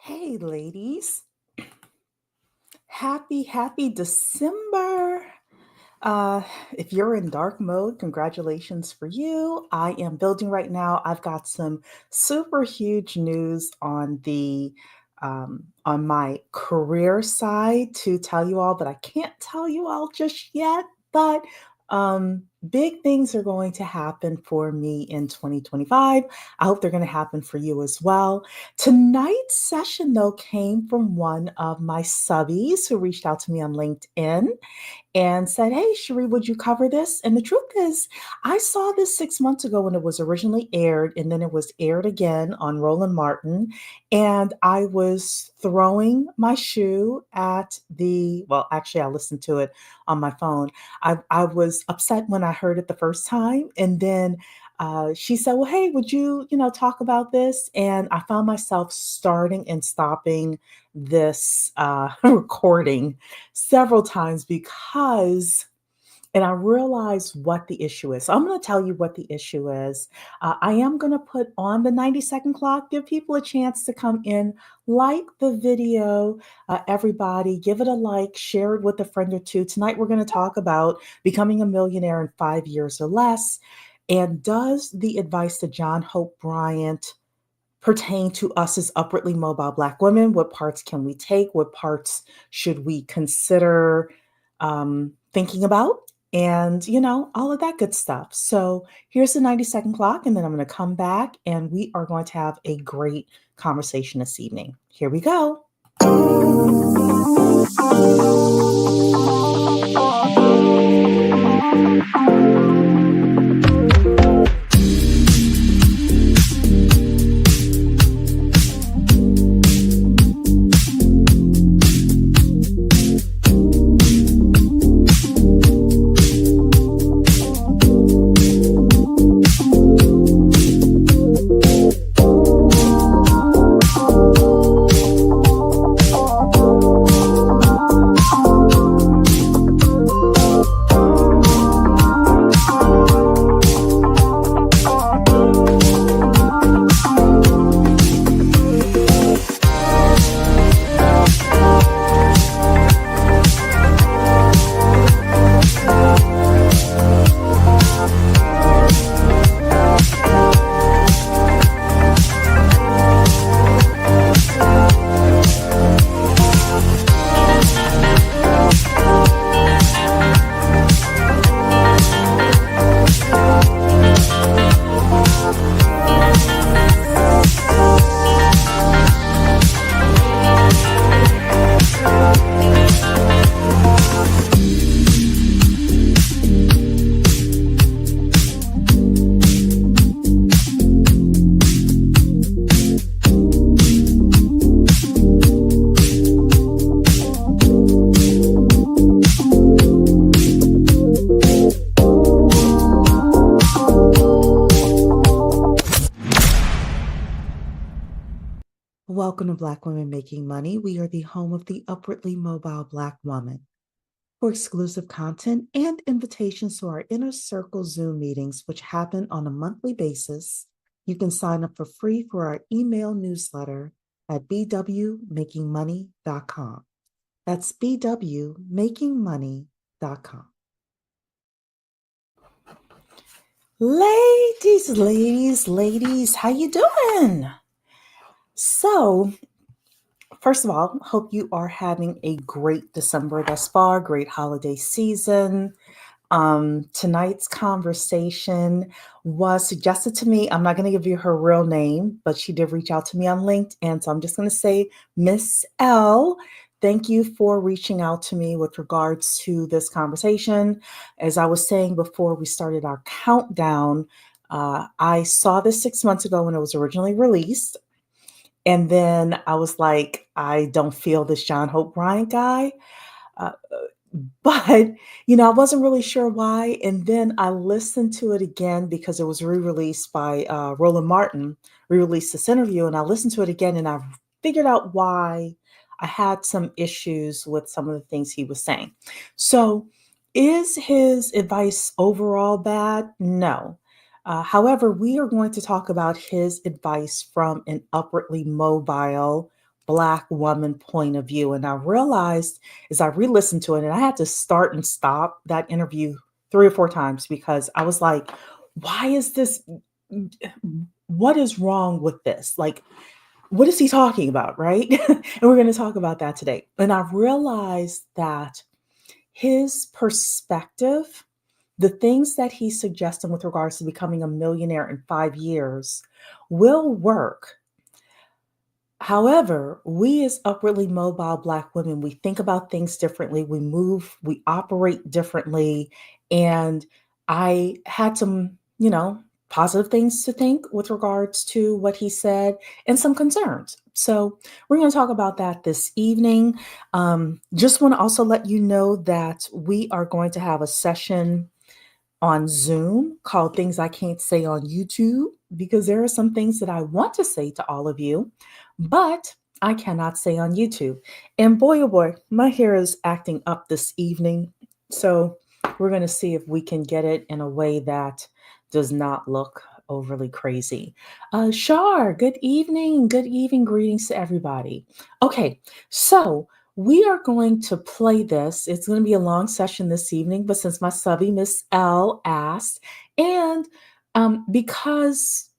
Hey, ladies. Happy December. Uh, if you're in dark mode, congratulations for you. I am building right now. I've got some super huge news on my career side to tell you all, but I can't tell you all just yet. But big things are going to happen for me in 2025. I hope they're going to happen for you as well. Tonight's session, though, came from one of my subbies who reached out to me on LinkedIn and said, "Hey, Cherie, would you cover this?" And the truth is, I saw this 6 months ago when it was originally aired, and then it was aired again on Roland Martin. And I was throwing my shoe at well, actually, I listened to it on my phone. I was upset when I heard it the first time. And then she said, "Well, hey, would you talk about this?" And I found myself starting and stopping this recording several times and I realized what the issue is. So I'm going to tell you what the issue is. I am going to put on the 90-second clock, give people a chance to come in, like the video, everybody, give it a like, share it with a friend or two. Tonight, we're going to talk about becoming a millionaire in 5 years or less. And does the advice to John Hope Bryant pertain to us as upwardly mobile Black women? What parts can we take? What parts should we consider thinking about? And, all of that good stuff. So here's the 90-second clock, and then I'm going to come back and we are going to have a great conversation this evening. Here we go. Welcome to Black Women Making Money. We are the home of the upwardly mobile Black woman. For exclusive content and invitations to our Inner Circle Zoom meetings, which happen on a monthly basis, you can sign up for free for our email newsletter at bwmakingmoney.com. That's bwmakingmoney.com. Ladies, how you doing? So, first of all, hope you are having a great December thus far, great holiday season. Tonight's conversation was suggested to me. I'm not going to give you her real name, but she did reach out to me on LinkedIn. So I'm just going to say, Miss L, thank you for reaching out to me with regards to this conversation. As I was saying before we started our countdown, I saw this 6 months ago when it was originally released. And then I was like, I don't feel this John Hope Bryant guy. Uh, but, I wasn't really sure why. And then I listened to it again because it was re-released by Roland Martin, re-released this interview. And I listened to it again and I figured out why I had some issues with some of the things he was saying. So is his advice overall bad? No. However, we are going to talk about his advice from an upwardly mobile Black woman point of view. And I realized as I re-listened to it, and I had to start and stop that interview 3 or 4 times because I was like, why is this? What is wrong with this? Like, what is he talking about? Right. And we're going to talk about that today. And I realized that his perspective, the things that he's suggesting with regards to becoming a millionaire in 5 years will work. However, we as upwardly mobile Black women, we think about things differently, we move, we operate differently. And I had some, positive things to think with regards to what he said and some concerns. So we're going to talk about that this evening. Just want to also let you know that we are going to have a session on Zoom called Things I Can't Say on YouTube because there are some things that I want to say to all of you, but I cannot say on YouTube. And boy, oh boy, my hair is acting up this evening. So we're going to see if we can get it in a way that does not look overly crazy. Shar, good evening. Good evening. Greetings to everybody. Okay, so we are going to play this. It's going to be a long session this evening, but since my subby, Miss L, asked, and because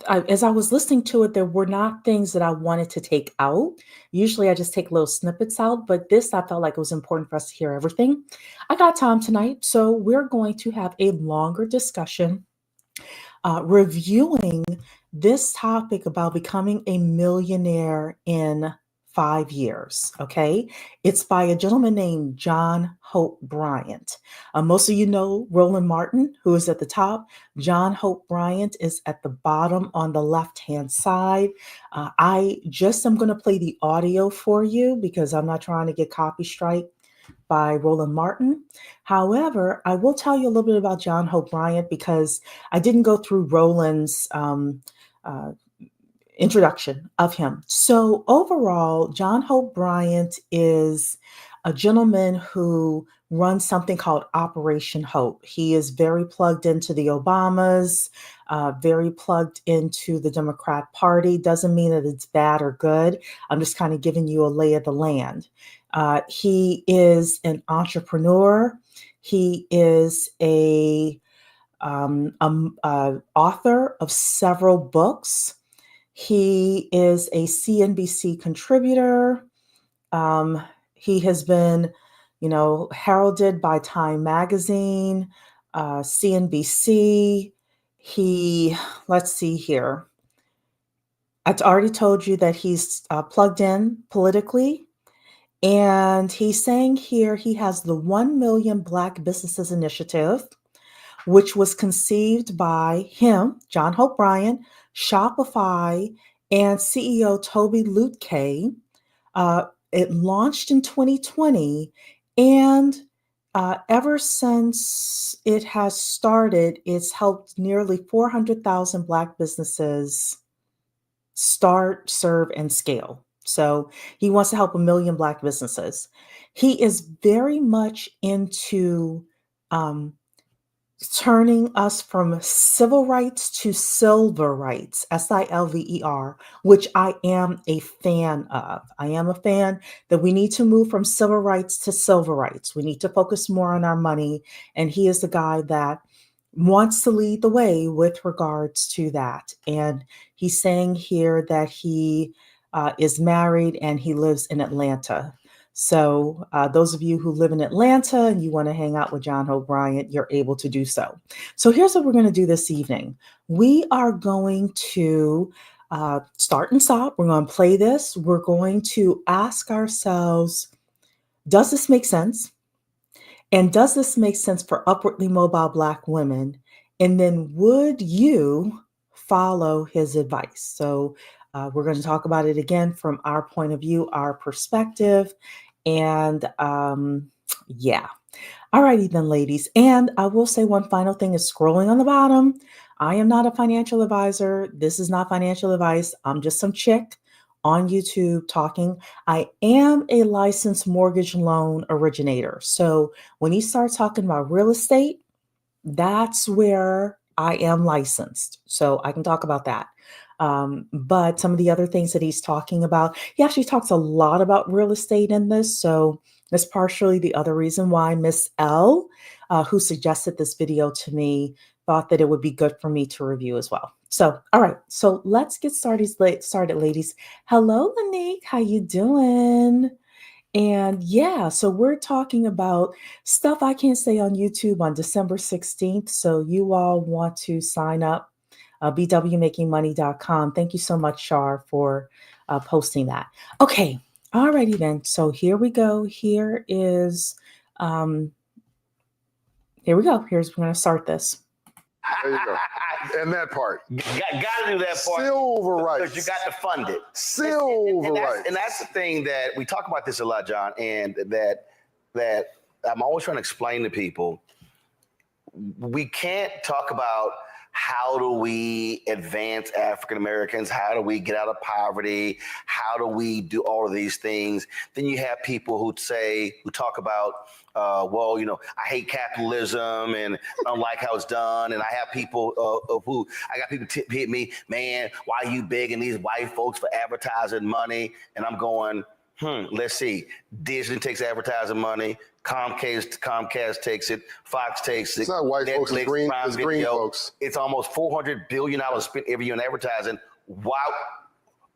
as I was listening to it, there were not things that I wanted to take out. Usually I just take little snippets out, but this I felt like it was important for us to hear everything. I got time tonight, so we're going to have a longer discussion reviewing this topic about becoming a millionaire in 5 years. Okay. It's by a gentleman named John Hope Bryant. Most of you know Roland Martin, who is at the top. John Hope Bryant is at the bottom on the left hand side. I just am going to play the audio for you because I'm not trying to get copy strike by Roland Martin. However, I will tell you a little bit about John Hope Bryant because I didn't go through Roland's uh, introduction of him. So overall, John Hope Bryant is a gentleman who runs something called Operation Hope. He is very plugged into the Obamas, very plugged into the Democrat Party. Doesn't mean that it's bad or good. I'm just kind of giving you a lay of the land. He is an entrepreneur. He is a author of several books. He is a CNBC contributor. He has been, heralded by Time Magazine, CNBC. Let's see here. I already told you that he's plugged in politically. And he's saying here he has the 1 Million Black Businesses Initiative, which was conceived by him, John Hope Bryant, Shopify, and CEO Toby Lutke. It launched in 2020, and ever since it has started, it's helped nearly 400,000 Black businesses start, serve, and scale. So he wants to help 1 million Black businesses. He is very much into turning us from civil rights to silver rights, SILVER, which I am a fan of. I am a fan that we need to move from civil rights to silver rights. We need to focus more on our money. And he is the guy that wants to lead the way with regards to that. And he's saying here that he is married and he lives in Atlanta. So those of you who live in Atlanta and you want to hang out with John Hope Bryant, you're able to do so. So here's what we're going to do this evening. We are going to start and stop. We're going to play this. We're going to ask ourselves, does this make sense? And does this make sense for upwardly mobile Black women? And then would you follow his advice? So we're going to talk about it again from our point of view, our perspective. And yeah. All righty then, ladies. And I will say one final thing is scrolling on the bottom. I am not a financial advisor. This is not financial advice. I'm just some chick on YouTube talking. I am a licensed mortgage loan originator. So when he starts talking about real estate, that's where I am licensed. So I can talk about that. But some of the other things that he's talking about, he actually talks a lot about real estate in this. So that's partially the other reason why Miss L, who suggested this video to me, thought that it would be good for me to review as well. So, all right, so let's get started, ladies. Hello, Lanique, how you doing? And yeah, so we're talking about stuff I can't say on YouTube on December 16th. So you all want to sign up, bwmakingmoney.com. Thank you so much, Shar, for posting that. Okay, alrighty then. So here we go. Um, here we go. We're going to start this. There you go. And that part. Got to do that part. Silver rights. Because you got to fund it. Silver rights. And that's the thing that we talk about this a lot, John, and that I'm always trying to explain to people. We can't talk about how do we advance African Americans? How do we get out of poverty? How do we do all of these things? Then you have people who talk about, well, you know, I hate capitalism and I don't like how it's done. And I have people hit me, man, why are you begging these white folks for advertising money? And I'm going, let's see. Disney takes advertising money. Comcast takes it. Fox takes it. It's not white folks, it's green folks. It's almost $400 billion spent every year in advertising. While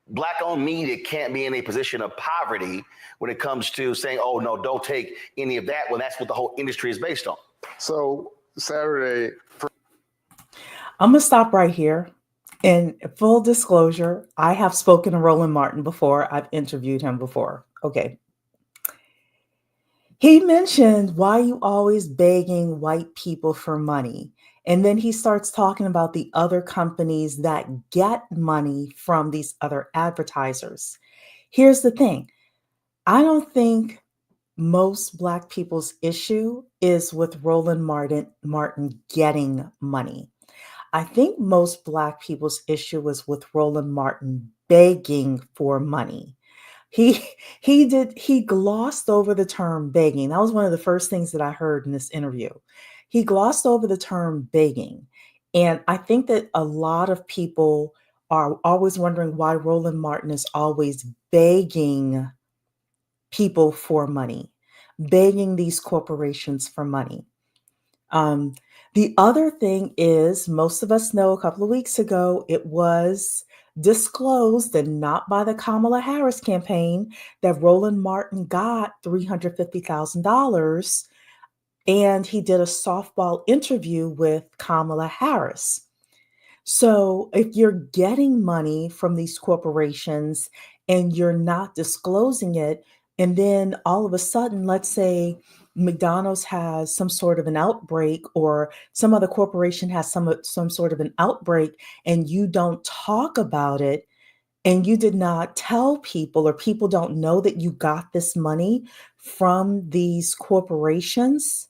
Black-owned media can't be in a position of poverty when it comes to saying, oh, no, don't take any of that. Well, that's what the whole industry is based on. So Saturday. I'm going to stop right here. In full disclosure, I have spoken to Roland Martin before. I've interviewed him before. Okay. He mentioned, why you always begging white people for money? And then he starts talking about the other companies that get money from these other advertisers. Here's the thing. I don't think most Black people's issue is with Roland Martin getting money. I think most Black people's issue was with Roland Martin begging for money. He glossed over the term begging. That was one of the first things that I heard in this interview. He glossed over the term begging. And I think that a lot of people are always wondering why Roland Martin is always begging people for money, begging these corporations for money. The other thing is, most of us know a couple of weeks ago, it was disclosed, and not by the Kamala Harris campaign, that Roland Martin got $350,000, and he did a softball interview with Kamala Harris. So if you're getting money from these corporations and you're not disclosing it, and then all of a sudden, let's say McDonald's has some sort of an outbreak, or some other corporation has some sort of an outbreak, and you don't talk about it, and you did not tell people, or people don't know that you got this money from these corporations,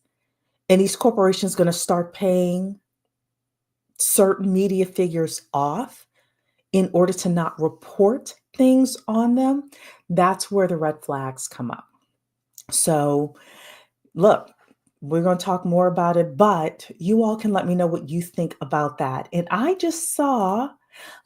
and these corporations going to start paying certain media figures off in order to not report things on them, that's where the red flags come up. So look, we're going to talk more about it, but you all can let me know what you think about that. And I just saw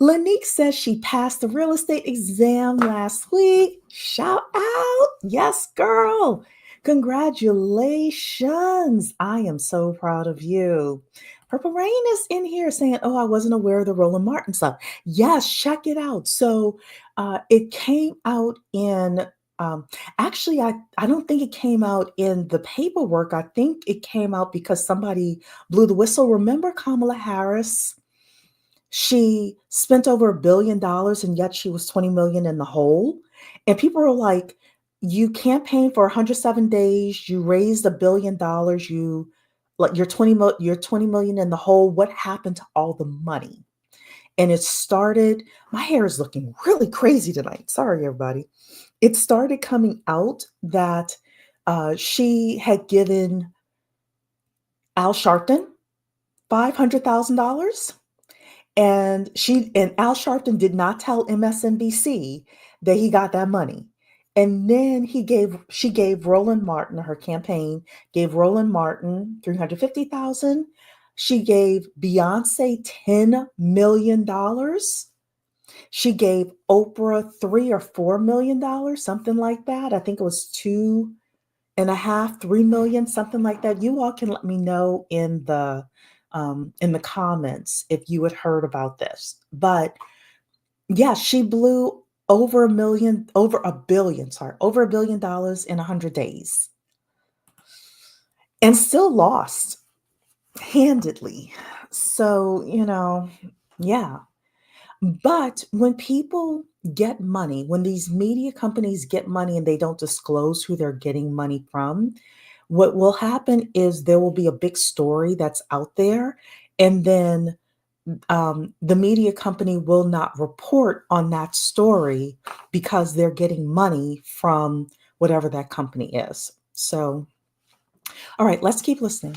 Lanique says she passed the real estate exam last week. Shout out. Yes, girl. Congratulations. I am so proud of you. Purple Rain is in here saying, oh, I wasn't aware of the Roland Martin stuff. Yes, check it out. So it came out in, actually, I don't think it came out in the paperwork. I think it came out because somebody blew the whistle. Remember Kamala Harris? She spent over $1 billion and yet she was 20 million in the hole. And people are like, you campaigned for 107 days. You raised $1 billion. You're 20 million in the hole. What happened to all the money? And it started, my hair is looking really crazy tonight. Sorry, everybody. It started coming out that she had given Al Sharpton $500,000. And Al Sharpton did not tell MSNBC that he got that money. And then she gave Roland Martin, her campaign gave Roland Martin $350,000. She gave Beyonce $10 million. She gave Oprah $3 or $4 million, something like that. I think it was 2.5, 3 million, something like that. You all can let me know in the comments if you had heard about this. But yeah, she blew over $1 billion in 100 days and still lost handedly. So, yeah. But when people get money, when these media companies get money and they don't disclose who they're getting money from, what will happen is there will be a big story that's out there, and then the media company will not report on that story because they're getting money from whatever that company is. So, all right, let's keep listening.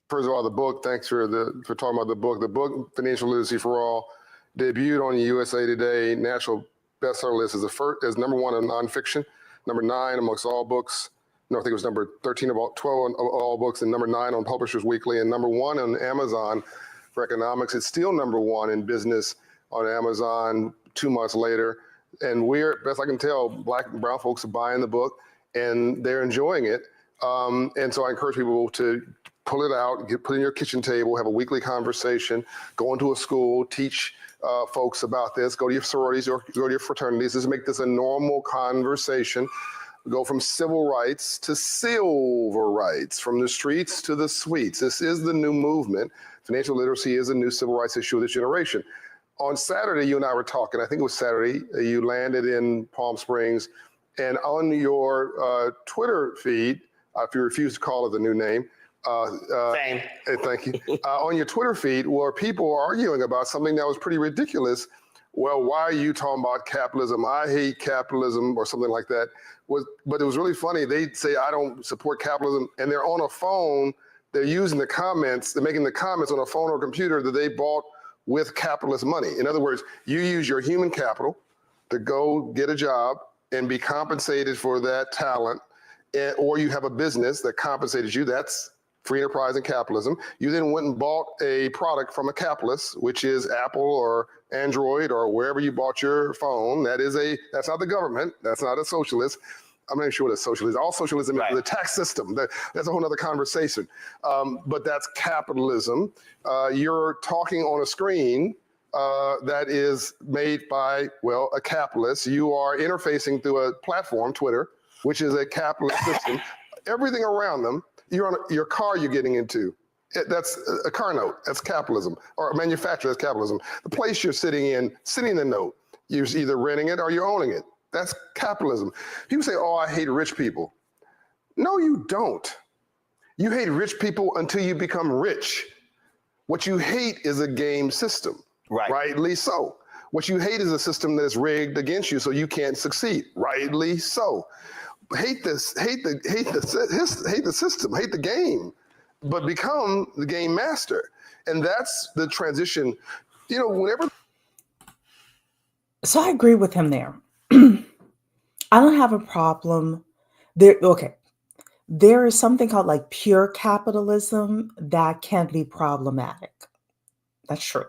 First of all, the book. Thanks for talking about the book. The book, Financial Literacy for All, debuted on USA Today national bestseller list as as number 1 in nonfiction, number 9 amongst all books. No, I think it was number 13 of all, 12 of all books, and number 9 on Publishers Weekly, and number 1 on Amazon for economics. It's still number 1 in business on Amazon 2 months later. And we're, best I can tell, Black and brown folks are buying the book and they're enjoying it. And so I encourage people to pull it out, put it in your kitchen table, have a weekly conversation, go into a school, teach folks about this, go to your sororities or go to your fraternities. Just make this a normal conversation. Go from civil rights to silver rights, from the streets to the suites. This is the new movement. Financial literacy is a new civil rights issue of this generation. On Saturday, you and I were talking, I think it was Saturday, you landed in Palm Springs, and on your Twitter feed, if you refuse to call it the new name, Same. Thank you. On your Twitter feed were people arguing about something that was pretty ridiculous. Well, why are you talking about capitalism? I hate capitalism, or something like that. But it was really funny. They'd say, I don't support capitalism, and they're on a phone. They're using the comments. They're making the comments on a phone or computer that they bought with capitalist money. In other words, you use your human capital to go get a job and be compensated for that talent, or you have a business that compensated you. That's free enterprise and capitalism. You then went and bought a product from a capitalist, which is Apple or Android or wherever you bought your phone. That's not the government. That's not a socialist. I'm not even sure what a socialist is. All socialism is the tax system. That's a whole other conversation. But that's capitalism. You're talking on a screen that is made by, well, a capitalist. You are interfacing through a platform, Twitter, which is a capitalist system. Everything around them, you're on your car you're getting into. That's a car note. That's capitalism. Or a manufacturer, that's capitalism. The place you're sitting in the note. You're either renting it or you're owning it. That's capitalism. People say, oh, I hate rich people. No, you don't. You hate rich people until you become rich. What you hate is a game system. Right. Rightly so. What you hate is a system that is rigged against you so you can't succeed. Rightly so. Hate the system, hate the game, but become the game master. And that's the transition. Whenever. So I agree with him there. I don't have a problem there. Okay. There is something called like pure capitalism that can be problematic. That's true.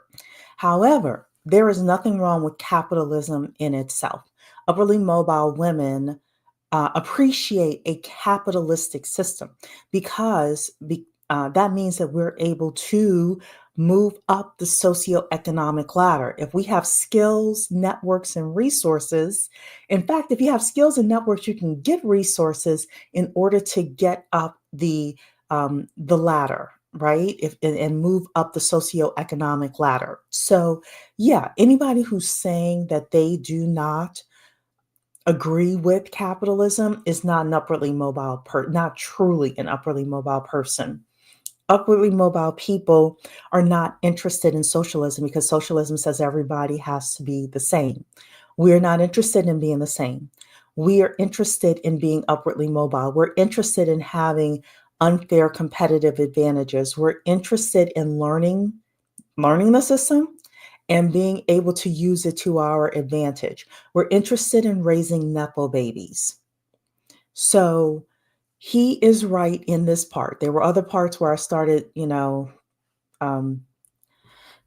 However, there is nothing wrong with capitalism in itself. Upperly mobile women appreciate a capitalistic system because that means that we're able to move up the socioeconomic ladder. If we have skills, networks, and resources, in fact, if you have skills and networks, you can get resources in order to get up the ladder, right? And move up the socioeconomic ladder. So, yeah, anybody who's saying that they do not agree with capitalism is not an upwardly mobile not truly an upwardly mobile person. Upwardly mobile people are not interested in socialism because socialism says everybody has to be the same. We're not interested in being the same. We are interested in being upwardly mobile. We're interested in having unfair competitive advantages. We're interested in learning the system and being able to use it to our advantage. We're interested in raising nepo babies. So he is right in this part. There were other parts where I started,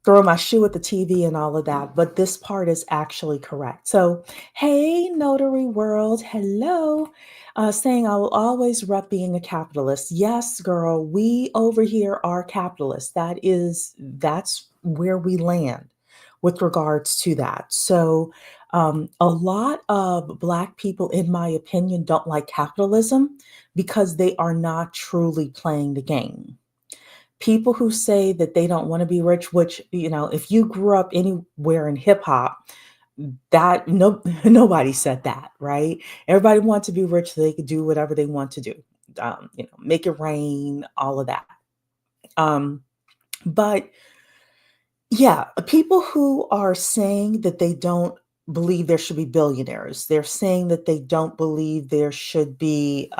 throw my shoe at the TV and all of that, but this part is actually correct. So, hey, notary world, hello. Saying I will always rep being a capitalist. Yes, girl, we over here are capitalists. That's where we land with regards to that. So, a lot of Black people, in my opinion, don't like capitalism because they are not truly playing the game. People who say that they don't want to be rich, which, if you grew up anywhere in hip hop, that no nobody said that, right? Everybody wants to be rich so they could do whatever they want to do. Make it rain, all of that. But yeah, people who are saying that they don't believe there should be billionaires, they're saying that they don't believe there should be,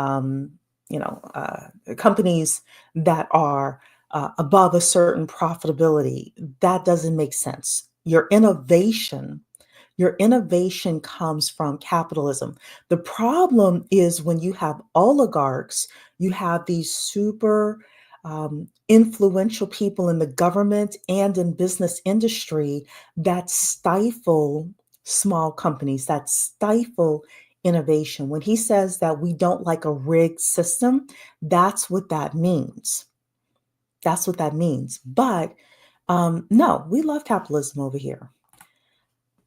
companies that are above a certain profitability. That doesn't make sense. Your innovation comes from capitalism. The problem is when you have oligarchs, you have these super influential people in the government and in business industry that stifle small companies, that stifle innovation. When he says that we don't like a rigged system, that's what that means. That's what that means. But no, we love capitalism over here.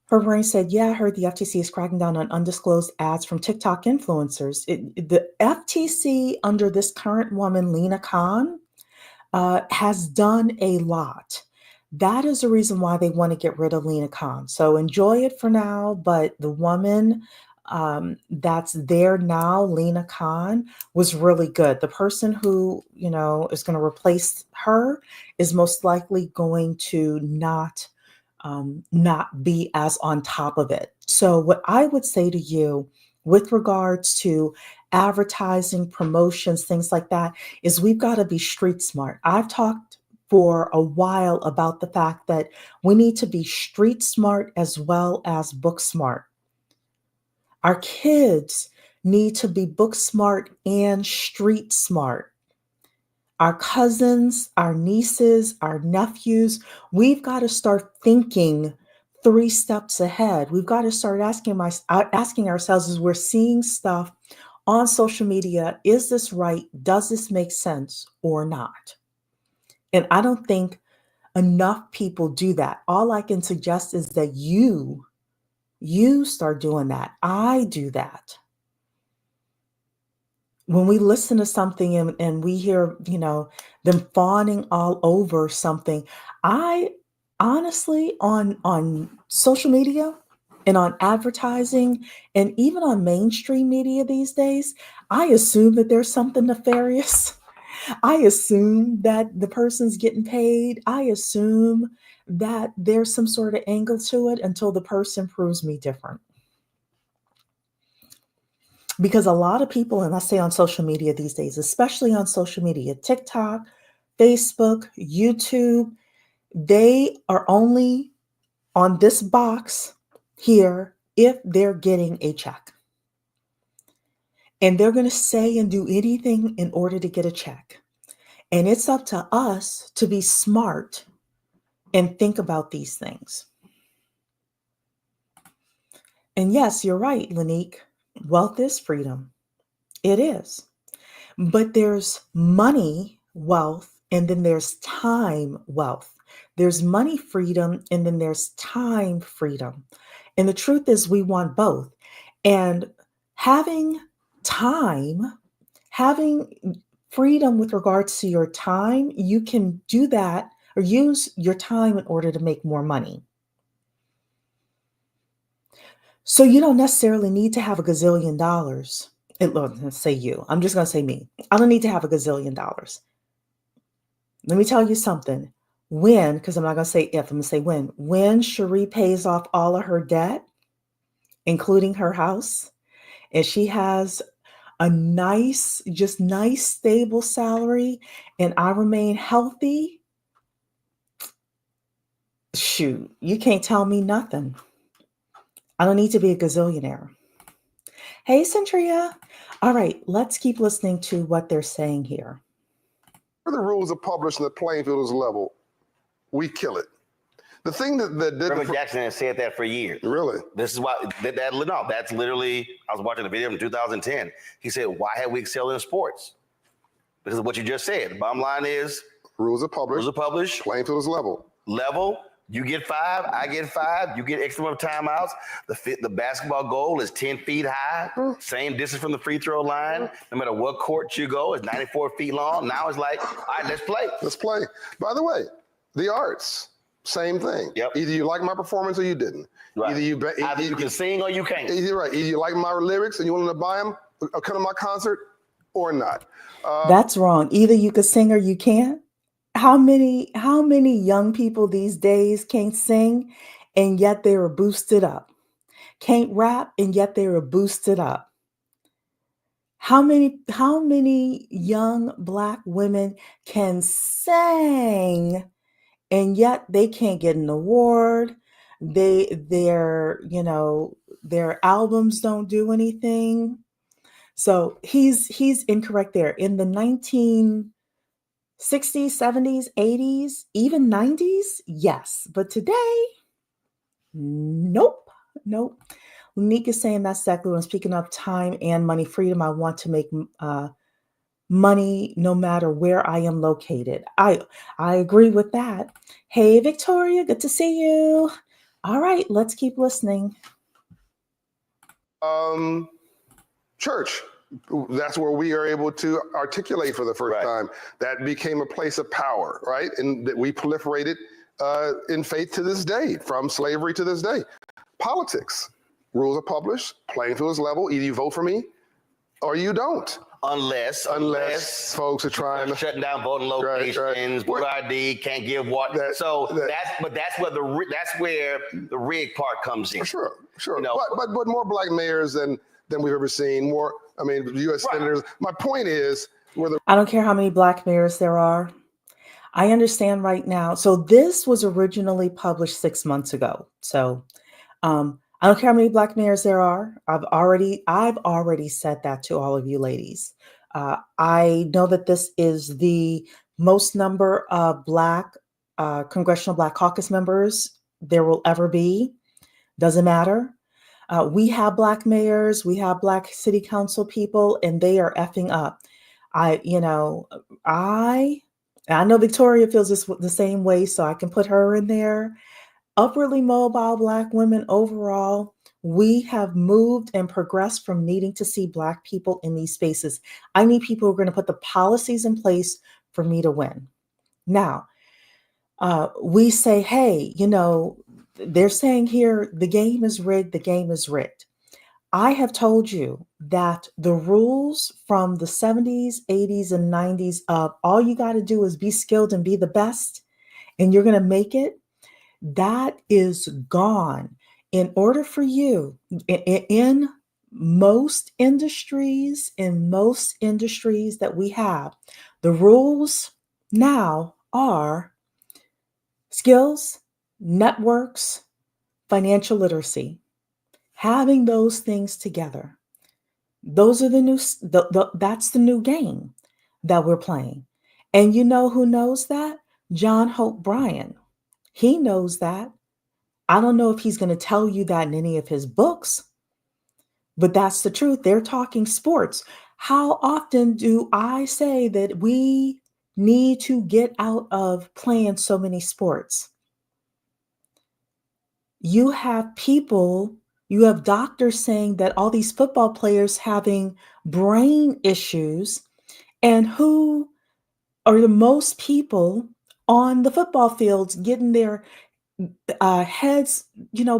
Her brain said, yeah, I heard the FTC is cracking down on undisclosed ads from TikTok influencers. The FTC, under this current woman, Lena Khan, has done a lot. That is the reason why they want to get rid of Lena Khan. So enjoy it for now. But the woman that's there now, Lena Khan, was really good. The person who, is going to replace her is most likely going to not be as on top of it. So, what I would say to you with regards to advertising, promotions, things like that, is we've got to be street smart. I've talked for a while about the fact that we need to be street smart as well as book smart. Our kids need to be book smart and street smart. Our cousins, our nieces, our nephews, we've got to start thinking 3 steps ahead. We've got to start asking ourselves as we're seeing stuff on social media, is this right? Does this make sense or not? And I don't think enough people do that. All I can suggest is that you start doing that. I do that. When we listen to something and we hear, them fawning all over something, I honestly, on social media and on advertising and even on mainstream media these days, I assume that there's something nefarious. I assume that the person's getting paid. I assume that there's some sort of angle to it until the person proves me different. Because a lot of people, and I say on social media these days, especially on social media, TikTok, Facebook, YouTube, they are only on this box here if they're getting a check. And they're going to say and do anything in order to get a check. And it's up to us to be smart and think about these things. And yes, you're right, Lanique. Wealth is freedom. It is. But there's money wealth, and then there's time wealth. There's money freedom, and then there's time freedom. And the truth is, we want both. And having time, having freedom with regards to your time, you can do that or use your time in order to make more money. So you don't necessarily need to have a gazillion dollars. Let's say you. I'm just going to say me. I don't need to have a gazillion dollars. Let me tell you something. Because I'm not going to say if, I'm going to say when Cherie pays off all of her debt, including her house, and she has a nice, stable salary, and I remain healthy, shoot, you can't tell me nothing. I don't need to be a gazillionaire. Hey, Centria. All right, let's keep listening to what they're saying here. The rules are published and the playing field is level. We kill it. The thing that did Reverend Jackson has said that for years. Really? This is why that's literally, I was watching a video from 2010. He said, why have we excelled in sports? Because of what you just said. The bottom line is rules are published. Rules are published. Playing field is level. Level. You get 5, I get 5, you get X amount of timeouts. The basketball goal is 10 feet high, same distance from the free throw line. No matter what court you go, it's 94 feet long. Now it's like, all right, let's play. Let's play. By the way, the arts, same thing. Yep. Either you like my performance or you didn't. Right. Either you can sing or you can't. Either right. Either you like my lyrics and you want to buy them or come to my concert or not. That's wrong. Either you could sing or you can't. How many young people these days can't sing and yet they were boosted up? Can't rap and yet they were boosted up? How many young Black women can sing and yet they can't get an award? Their albums don't do anything. So he's incorrect there. In the 1960s, 70s, 80s, even 90s, yes. But today, nope. Unique is saying that's exactly what I'm speaking of. Time and money freedom. I want to make money no matter where I am located. I agree with that. Hey, Victoria, good to see you. All right, let's keep listening. Church. That's where we are able to articulate for the first time. That became a place of power, right? And that we proliferated in faith to this day, from slavery to this day. Politics. Rules are published. Playing field is level. Either you vote for me or you don't. Unless folks are trying to shutting down voting locations, voter ID, can't give what. That's where the rig part comes in. Sure. You know, but more Black mayors than we've ever seen. More, I mean, U.S. senators. My point is, I don't care how many Black mayors there are. I understand right now. So this was originally published 6 months ago. So I don't care how many Black mayors there are. I've already said that to all of you ladies. I know that this is the most number of Black Congressional Black Caucus members there will ever be. Doesn't matter. We have Black mayors, we have Black city council people, and they are effing up. I know Victoria feels the same way, so I can put her in there. Upwardly mobile Black women overall, we have moved and progressed from needing to see Black people in these spaces. I need people who are going to put the policies in place for me to win. Now, we say, hey, they're saying here, the game is rigged, the game is rigged. I have told you that the rules from the 70s, 80s, and 90s of all you got to do is be skilled and be the best, and you're going to make it, that is gone. In order for you, in most industries that we have, the rules now are skills, networks, financial literacy. Having those things together, those are that's the new game that we're playing. And you know who knows that? John Hope Bryan. He knows that. I don't know if he's going to tell you that in any of his books, but that's the truth. They're talking sports. How often do I say that we need to get out of playing so many sports? You have doctors saying that all these football players having brain issues, and who are the most people on the football fields getting their heads,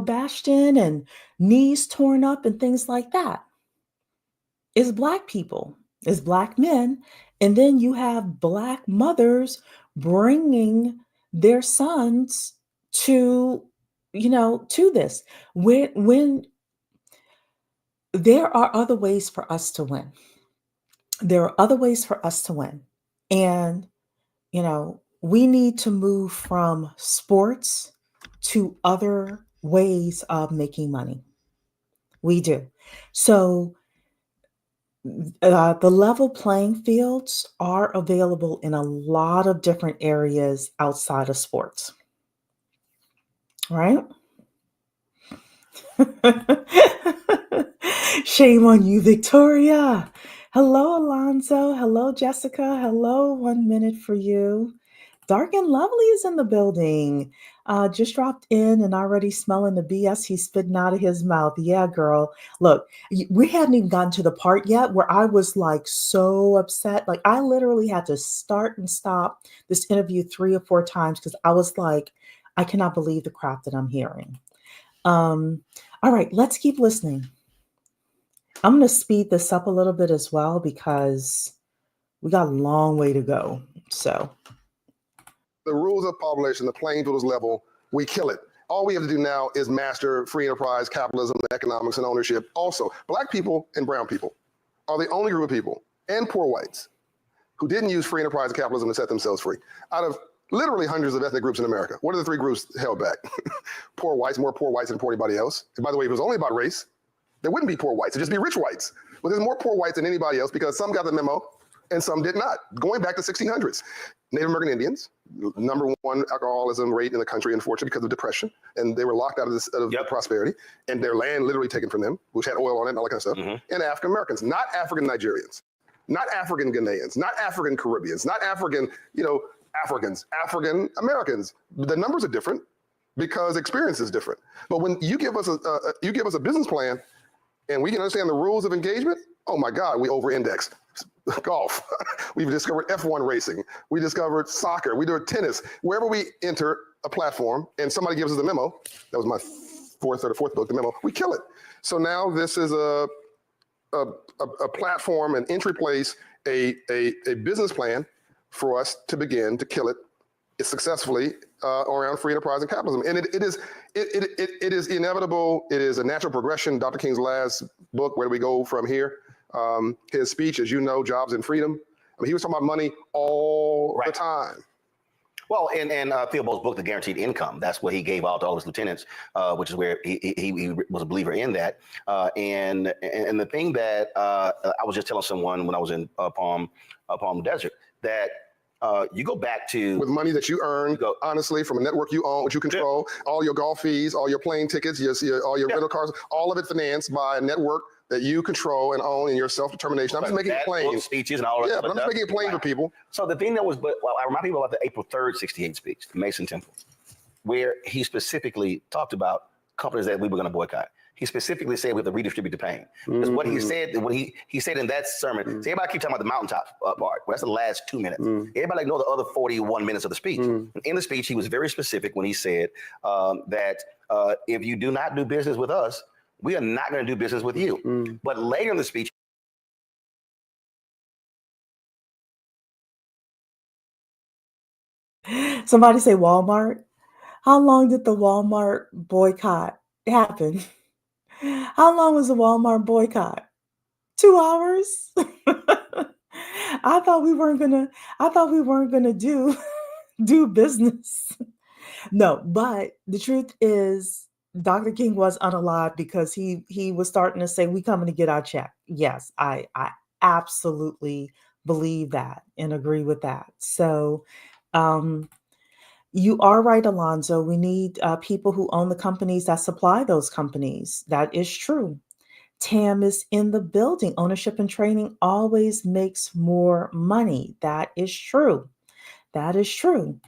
bashed in and knees torn up and things like that? Is Black people, is Black men. And then you have Black mothers bringing their sons to this, when there are other ways for us to win. And, we need to move from sports to other ways of making money. We do. So the level playing fields are available in a lot of different areas outside of sports. right? Shame on you, Victoria. Hello, Alonzo. Hello, Jessica. Hello, 1 minute for you. Dark and Lovely is in the building. Just dropped in and already smelling the BS he's spitting out of his mouth. Yeah, girl. Look, we hadn't even gotten to the part yet where I was like so upset. Like I literally had to start and stop this interview 3 or 4 times because I was like, I cannot believe the crap that I'm hearing. All right, let's keep listening. I'm going to speed this up a little bit as well because we got a long way to go. So, The rules of population, the playing field is level, we kill it. All we have to do now is master free enterprise, capitalism, economics, and ownership. Also, Black people and brown people are the only group of people, and poor whites, who didn't use free enterprise and capitalism to set themselves free. Out of literally hundreds of ethnic groups in America, what are the 3 groups held back? Poor whites, more poor whites than poor anybody else. And by the way, if it was only about race, there wouldn't be poor whites, it'd just be rich whites. But there's more poor whites than anybody else because some got the memo and some did not. Going back to 1600s, Native American Indians, #1 alcoholism rate in the country, unfortunately, because of depression, and they were locked out of this prosperity, and their land literally taken from them, which had oil on it and all that kind of stuff. Mm-hmm. And African Americans, not African Nigerians, not African Ghanaians, not African Caribbeans, not African, Africans, African Americans. The numbers are different because experience is different. But when you give us a business plan, and we can understand the rules of engagement, oh my God, we over-index. Golf. We've discovered F1 racing. We discovered soccer. We do tennis. Wherever we enter a platform and somebody gives us the memo, that was my fourth book, the memo, we kill it. So now this is a platform, an entry place, a business plan for us to begin to kill it successfully around free enterprise and capitalism. And it is inevitable. It is a natural progression. Dr. King's last book, Where Do We Go From Here? His speech, as you know, Jobs and Freedom. I mean, he was talking about money all the time. Well, and Theobald's book, The Guaranteed Income, that's what he gave out to all his lieutenants, which is where he was a believer in that. And the thing that I was just telling someone when I was in Palm Desert, that you go back to with money that you earned, honestly, from a network you own, which you control, all your golf fees, all your plane tickets, all your rental cars, all of it financed by a network that you control and own in your self-determination. I'm just making it plain. Speeches and all that. Yeah, but I'm just making it plain for people. So the thing that was, I remind people about the April 3rd, 68 speech, the Mason Temple, where he specifically talked about companies that we were going to boycott. He specifically said we have to redistribute the pain. Because what he said, when he said in that sermon, see, everybody keep talking about the mountaintop part. Well, that's the last 2 minutes. Everybody know the other 41 minutes of the speech. In the speech, he was very specific when he said that if you do not do business with us, we are not going to do business with you. But later in the speech, somebody say Walmart. How long did the Walmart boycott happen? How long was the Walmart boycott? 2 hours? I thought we weren't gonna do business. No, but the truth is Dr. King was unalive because he was starting to say, we coming to get our check. Yes, I absolutely believe that and agree with that. So you are right, Alonzo. We need people who own the companies that supply those companies. That is true. Tam is in the building. Ownership and training always makes more money. That is true. That is true.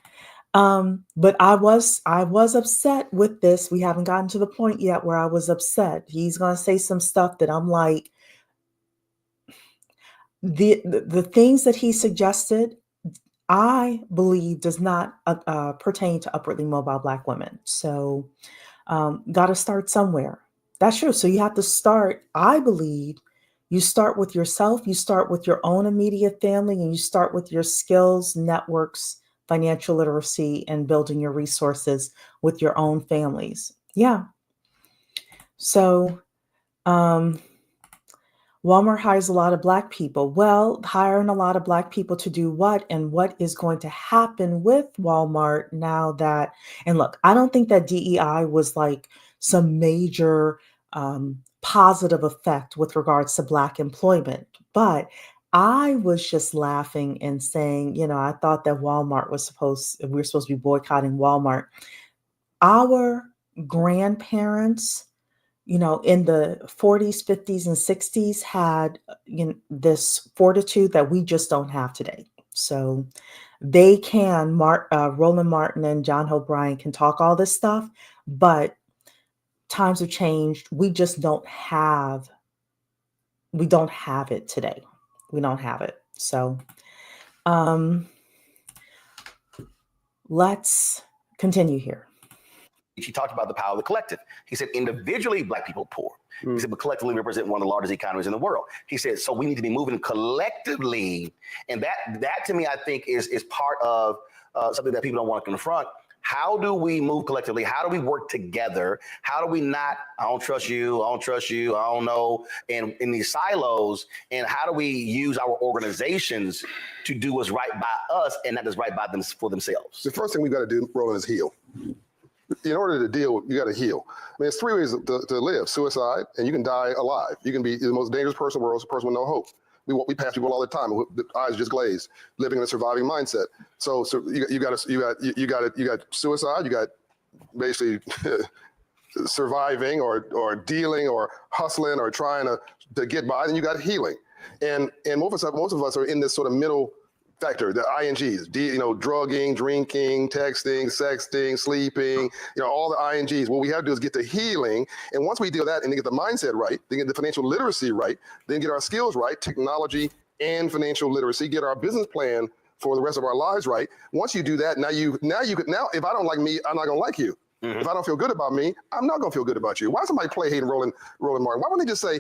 But I was upset with this. We haven't gotten to the point yet where I was upset. He's going to say some stuff that I'm like, the things that he suggested, I believe does not pertain to upwardly mobile Black women. So got to start somewhere. That's true. So you have to start, I believe, you start with yourself, you start with your own immediate family, and you start with your skills, networks, financial literacy, and building your resources with your own families. Yeah. So Walmart hires a lot of Black people. Well, hiring a lot of Black people to do what, and what is going to happen with Walmart now that, and look, I don't think that DEI was like some major positive effect with regards to Black employment, but I was just laughing and saying, I thought that we're supposed to be boycotting Walmart. Our grandparents, in the 40s, 50s, and 60s had this fortitude that we just don't have today. So they can, Roland Martin and John Hope Bryant can talk all this stuff, but times have changed. We don't have it today. We don't have it. So let's continue here. He talked about the power of the collective. He said, individually, Black people are poor. He said, but collectively represent one of the largest economies in the world. He said, so we need to be moving collectively. And that to me, I think is part of something that people don't want to confront. How do we move collectively? How do we work together? How do we not, I don't trust you, I don't know, and in these silos, and how do we use our organizations to do what's right by us and not just right by them for themselves? The first thing we got to do, Roland, is heal. In order to deal, you got to heal. I mean, there's three ways to live: suicide, and you can die alive. You can be the most dangerous person in the world, a person with no hope. We pass people all the time, the eyes just glazed, living in a surviving mindset. So you got suicide, you got basically surviving or dealing or hustling or trying to get by. Then you got healing, and most of us are in this sort of middle factor, the INGs, drugging, drinking, texting, sexting, sleeping, all the INGs. What we have to do is get to healing. And once we do that and then get the mindset right, then get the financial literacy right, then get our skills right, technology and financial literacy, get our business plan for the rest of our lives right. Once you do that, now if I don't like me, I'm not gonna like you. Mm-hmm. If I don't feel good about me, I'm not gonna feel good about you. Why somebody play hating Roland Martin? Why wouldn't they just say,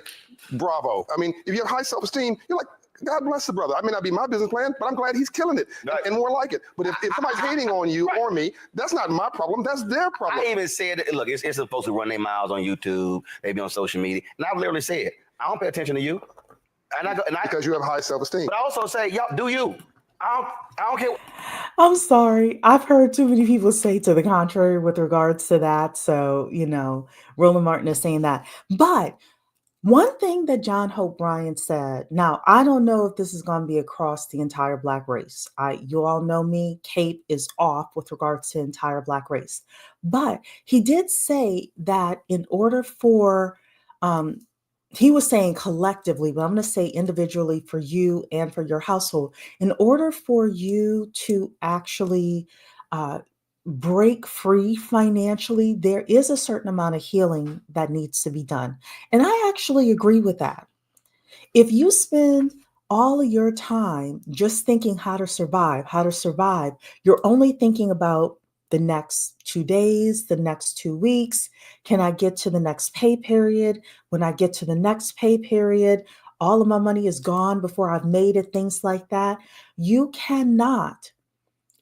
bravo? I mean, if you have high self-esteem, you're like, God bless the brother. I may not be my business plan, but I'm glad he's killing it and more like it. But if somebody's hating on you or me, that's not my problem. That's their problem. I even said, look, it's supposed to run their mouths on YouTube, maybe on social media. And I've literally said, I don't pay attention to you. Because you have high self-esteem. But I also say, y'all, do you. I don't care. I'm sorry. I've heard too many people say to the contrary with regards to that. So, Roland Martin is saying that. But one thing that John Hope Bryant said, now, I don't know if this is going to be across the entire Black race. You all know me, Cape is off with regards to entire Black race. But he did say that in order for, he was saying collectively, but I'm going to say individually for you and for your household, in order for you to actually break free financially, there is a certain amount of healing that needs to be done. And I actually agree with that. If you spend all of your time just thinking how to survive, you're only thinking about the next 2 days, the next 2 weeks. Can I get to the next pay period? When I get to the next pay period, all of my money is gone before I've made it, things like that. You cannot.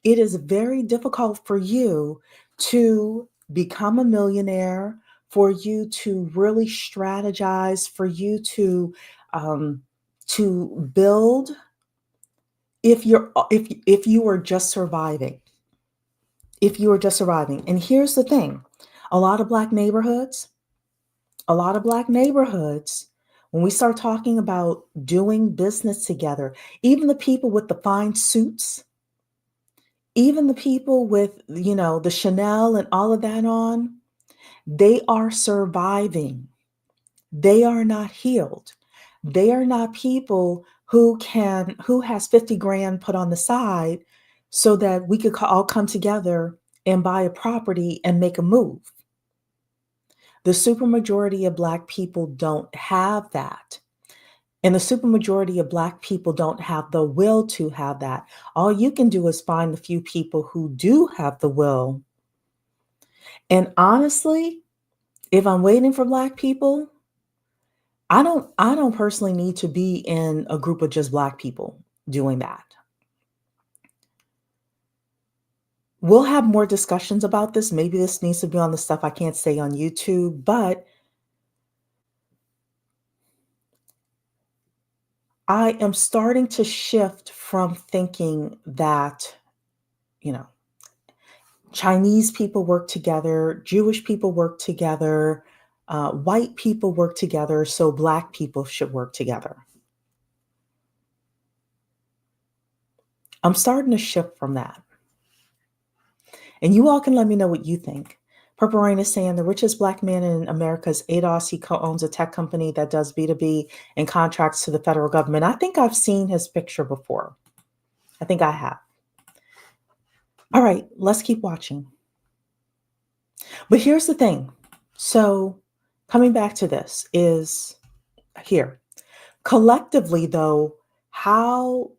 It is very difficult for you to become a millionaire, for you to really strategize, for you to build if you are just surviving. If you are just surviving. And here's the thing. A lot of Black neighborhoods, when we start talking about doing business together, even the people with the fine suits, even the people with, the Chanel and all of that on, they are surviving. They are not healed. They are not people who has 50 grand put on the side so that we could all come together and buy a property and make a move. The supermajority of Black people don't have that. And the supermajority of Black people don't have the will to have that. All you can do is find the few people who do have the will. And honestly, if I'm waiting for Black people, I don't personally need to be in a group of just Black people doing that. We'll have more discussions about this. Maybe this needs to be on the stuff I can't say on YouTube, but I am starting to shift from thinking that, Chinese people work together, Jewish people work together, white people work together, so Black people should work together. I'm starting to shift from that. And you all can let me know what you think. Purple Rain is saying the richest Black man in America is ADOS. He co-owns a tech company that does B2B and contracts to the federal government. I think I've seen his picture before. I think I have. All right, let's keep watching. But here's the thing. So coming back to this is here. Collectively, though, how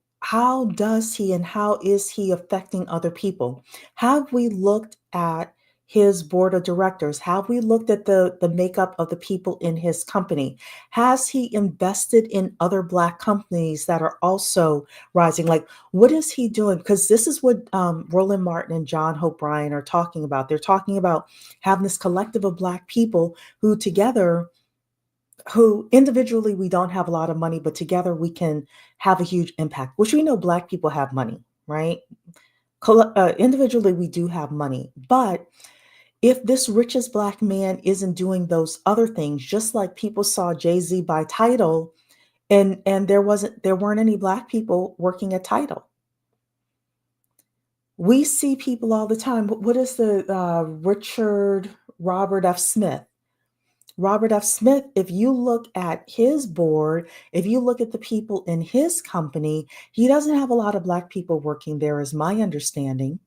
does he and how is he affecting other people? Have we looked at his board of directors? Have we looked at the makeup of the people in his company? Has he invested in other Black companies that are also rising? Like, what is he doing? Because this is what Roland Martin and John Hope Bryan are talking about. They're talking about having this collective of Black people who together, who individually we don't have a lot of money, but together we can have a huge impact, which we know Black people have money, right? Individually, we do have money. But if this richest Black man isn't doing those other things, just like people saw Jay-Z buy Tidal, and there weren't any Black people working at Tidal. We see people all the time. What is the Robert F. Smith? Robert F. Smith, if you look at his board, if you look at the people in his company, he doesn't have a lot of Black people working there, is my understanding.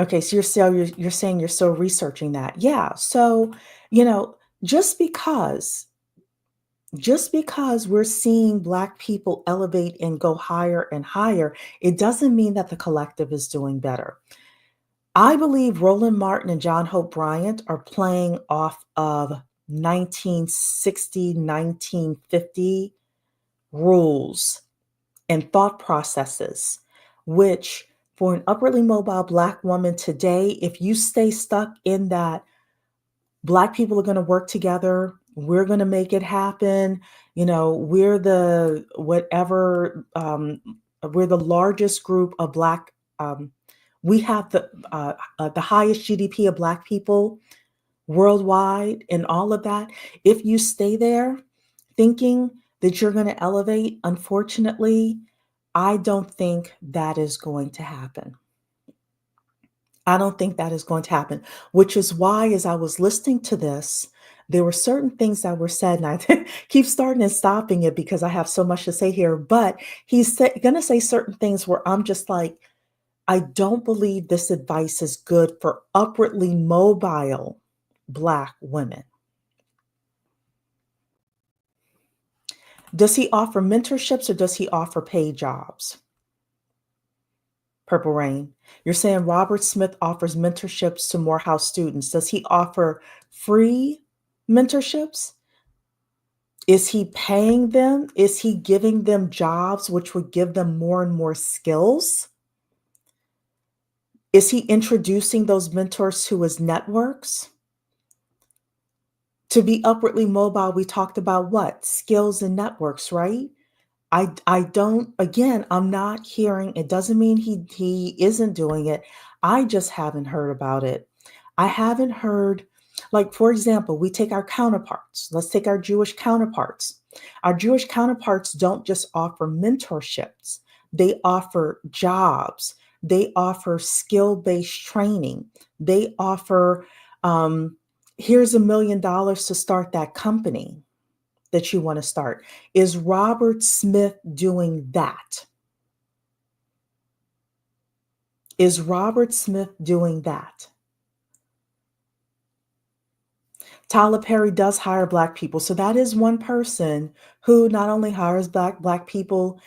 Okay, so you're saying you're still researching that. Yeah. So, just because we're seeing Black people elevate and go higher and higher, it doesn't mean that the collective is doing better. I believe Roland Martin and John Hope Bryant are playing off of 1960, 1950 rules and thought processes, which for an upwardly mobile Black woman today, if you stay stuck in that Black people are going to work together, we're going to make it happen, we're the whatever, we're the largest group of Black, we have the highest GDP of Black people worldwide and all of that. If you stay there thinking that you're going to elevate, unfortunately, I don't think that is going to happen. I don't think that is going to happen, which is why, as I was listening to this, there were certain things that were said, and I keep starting and stopping it because I have so much to say here. But he's going to say certain things where I'm just like, I don't believe this advice is good for upwardly mobile Black women. Does he offer mentorships or does he offer paid jobs? Purple Rain, you're saying Robert Smith offers mentorships to Morehouse students. Does he offer free mentorships? Is he paying them? Is he giving them jobs which would give them more and more skills? Is he introducing those mentors to his networks? To be upwardly mobile, we talked about what? Skills and networks, right? I don't, again, I'm not hearing, it doesn't mean he isn't doing it. I just haven't heard about it. I haven't heard, like, for example, we take our counterparts. Let's take our Jewish counterparts. Our Jewish counterparts don't just offer mentorships. They offer jobs. They offer skill-based training. They offer, here's $1 million to start that company that you want to start. Is Robert Smith doing that? Is Robert Smith doing that? Tyler Perry does hire Black people. So that is one person who not only hires Black people,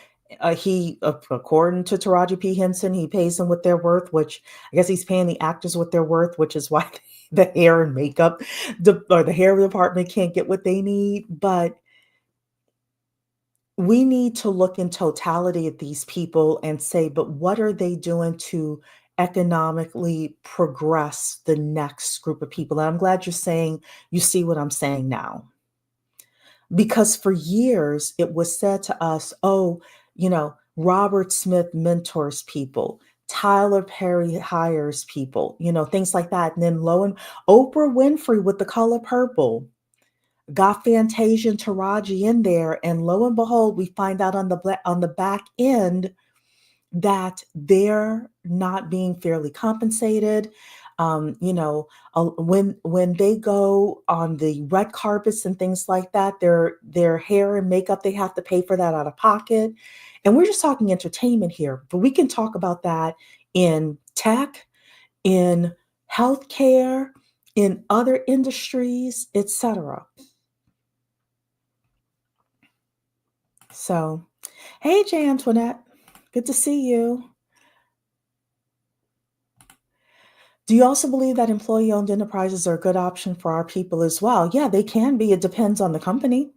he, according to Taraji P. Henson, he pays them with their worth, which I guess he's paying the actors with their worth, which is why the hair and makeup or the hair department can't get what they need. But we need to look in totality at these people and say, but what are they doing to economically progress the next group of people? And I'm glad you're saying you see what I'm saying now. Because for years it was said to us, oh, Robert Smith mentors people. Tyler Perry hires people, things like that. And then Oprah Winfrey with The Color Purple got Fantasia and Taraji in there, and lo and behold, we find out on the back end that they're not being fairly compensated. When they go on the red carpets and things like that, their hair and makeup, they have to pay for that out of pocket. And we're just talking entertainment here, but we can talk about that in tech, in healthcare, in other industries, etc. So, hey, J. Antoinette, good to see you. Do you also believe that employee-owned enterprises are a good option for our people as well? Yeah, they can be. It depends on the company.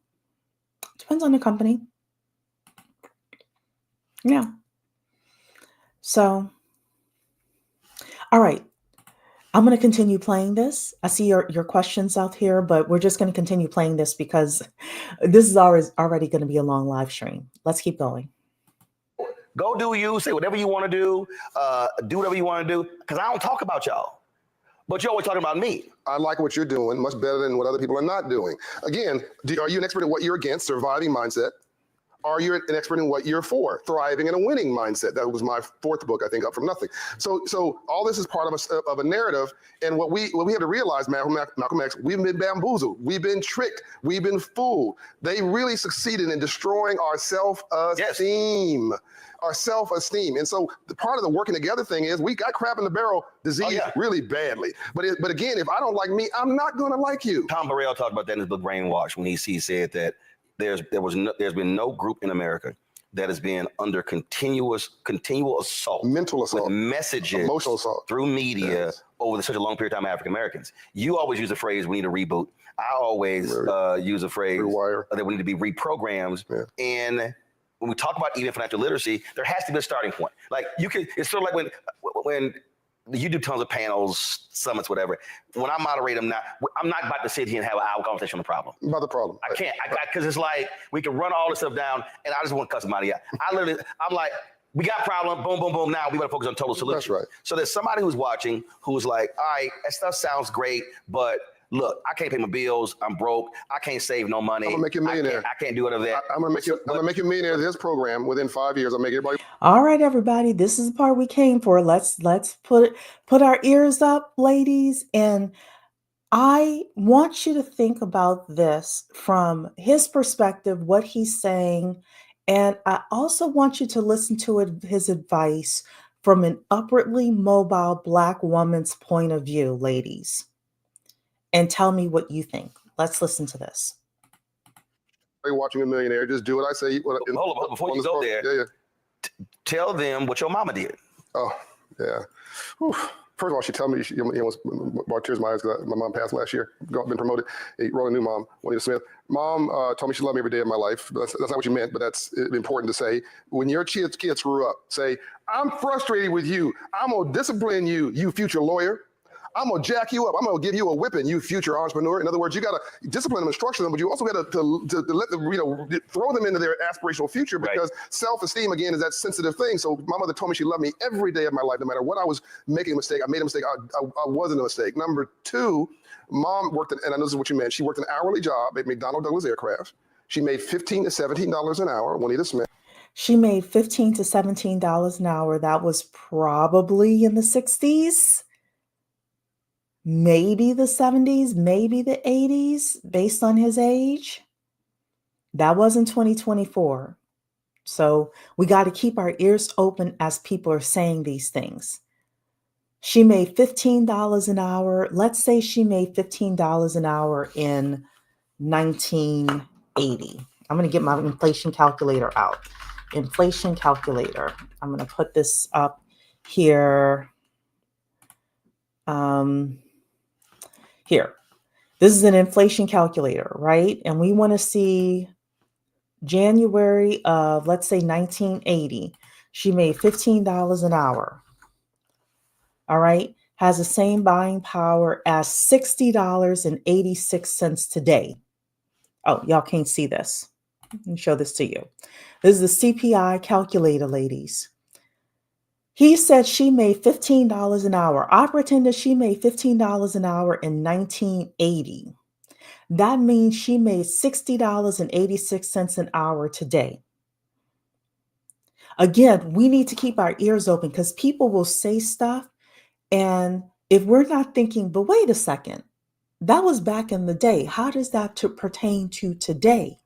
Depends on the company. Yeah. So, all right. I'm going to continue playing this. I see your questions out here, but we're just going to continue playing this because this is already going to be a long live stream. Let's keep going. Go do you, say whatever you want to do whatever you want to do, because I don't talk about y'all. But you're always talking about me. I like what you're doing much better than what other people are not doing. Again, are you an expert at what you're against, surviving mindset? Are you an expert in what you're for, thriving in a winning mindset? That was my fourth book, I think, Up From Nothing. So all this is part of a narrative. And what we have to realize, Malcolm X, we've been bamboozled. We've been tricked. We've been fooled. They really succeeded in destroying our self-esteem. Yes. Our self-esteem. And so the part of the working together thing is we got crap in the barrel disease really badly. But again, if I don't like me, I'm not going to like you. Tom Burrell talked about that in his book Brainwash when he said that there's been no group in America that has been under continual assault, mental assault, with messages, emotional assault through media over such a long period of time. African Americans. You always use the phrase "we need a reboot." I always use the phrase that we need to be reprogrammed. Yeah. And when we talk about even financial literacy, there has to be a starting point. Like it's sort of like when you do tons of panels, summits, whatever. When I moderate them now, I'm not about to sit here and have an hour conversation on the problem. About the problem. I can't, because it's like we can run all this stuff down, and I just want to cuss somebody out. I'm like, we got a problem, boom, boom, boom. Now we better focus on total solution. That's right. So there's somebody who's watching who's like, all right, that stuff sounds great, but look, I can't pay my bills. I'm broke. I can't save no money. I'm gonna make you a millionaire. I can't do it of that. I'm gonna make you a millionaire. This program within 5 years, I'll make everybody. All right, everybody. This is the part we came for. Let's put our ears up, ladies. And I want you to think about this from his perspective, what he's saying. And I also want you to listen to his advice from an upwardly mobile Black woman's point of view, ladies. And tell me what you think. Let's listen to this. Watching a millionaire, just do what I say. Hold on, before you go there, tell them what your mama did. Oh, yeah. Whew. First of all, she told me, she almost brought tears in my eyes because my mom passed last year, been promoted. He wrote a new mom, Juanita Smith. Mom told me she loved me every day of my life. That's not what you meant, but that's important to say. When your kids grew up, say, I'm frustrated with you. I'm going to discipline you, you future lawyer. I'm going to jack you up. I'm going to give you a whipping, you future entrepreneur. In other words, you got to discipline them and structure them, but you also got to let them, throw them into their aspirational future, because self-esteem, again, is that sensitive thing. So my mother told me she loved me every day of my life, no matter what I was making a mistake. I made a mistake. I wasn't a mistake. Number two, mom worked, and I know this is what you meant, she worked an hourly job at McDonnell Douglas Aircraft. She made $15 to $17 an hour, Juanita Smith. She made $15 to $17 an hour. That was probably in the 60s. Maybe the 70s, maybe the 80s, based on his age. That wasn't 2024. So we got to keep our ears open as people are saying these things. She made $15 an hour. Let's say she made $15 an hour in 1980. I'm going to get my inflation calculator out. Inflation calculator. I'm going to put this up here. Here, this is an inflation calculator, right? And we want to see January of, let's say, 1980. She made $15 an hour. All right. Has the same buying power as $60.86 today. Oh, y'all can't see this. Let me show this to you. This is the CPI calculator, ladies. He said she made $15 an hour. I pretend that she made $15 an hour in 1980. That means she made $60.86 an hour today. Again, we need to keep our ears open because people will say stuff and if we're not thinking, but wait a second, that was back in the day, how does that pertain to today?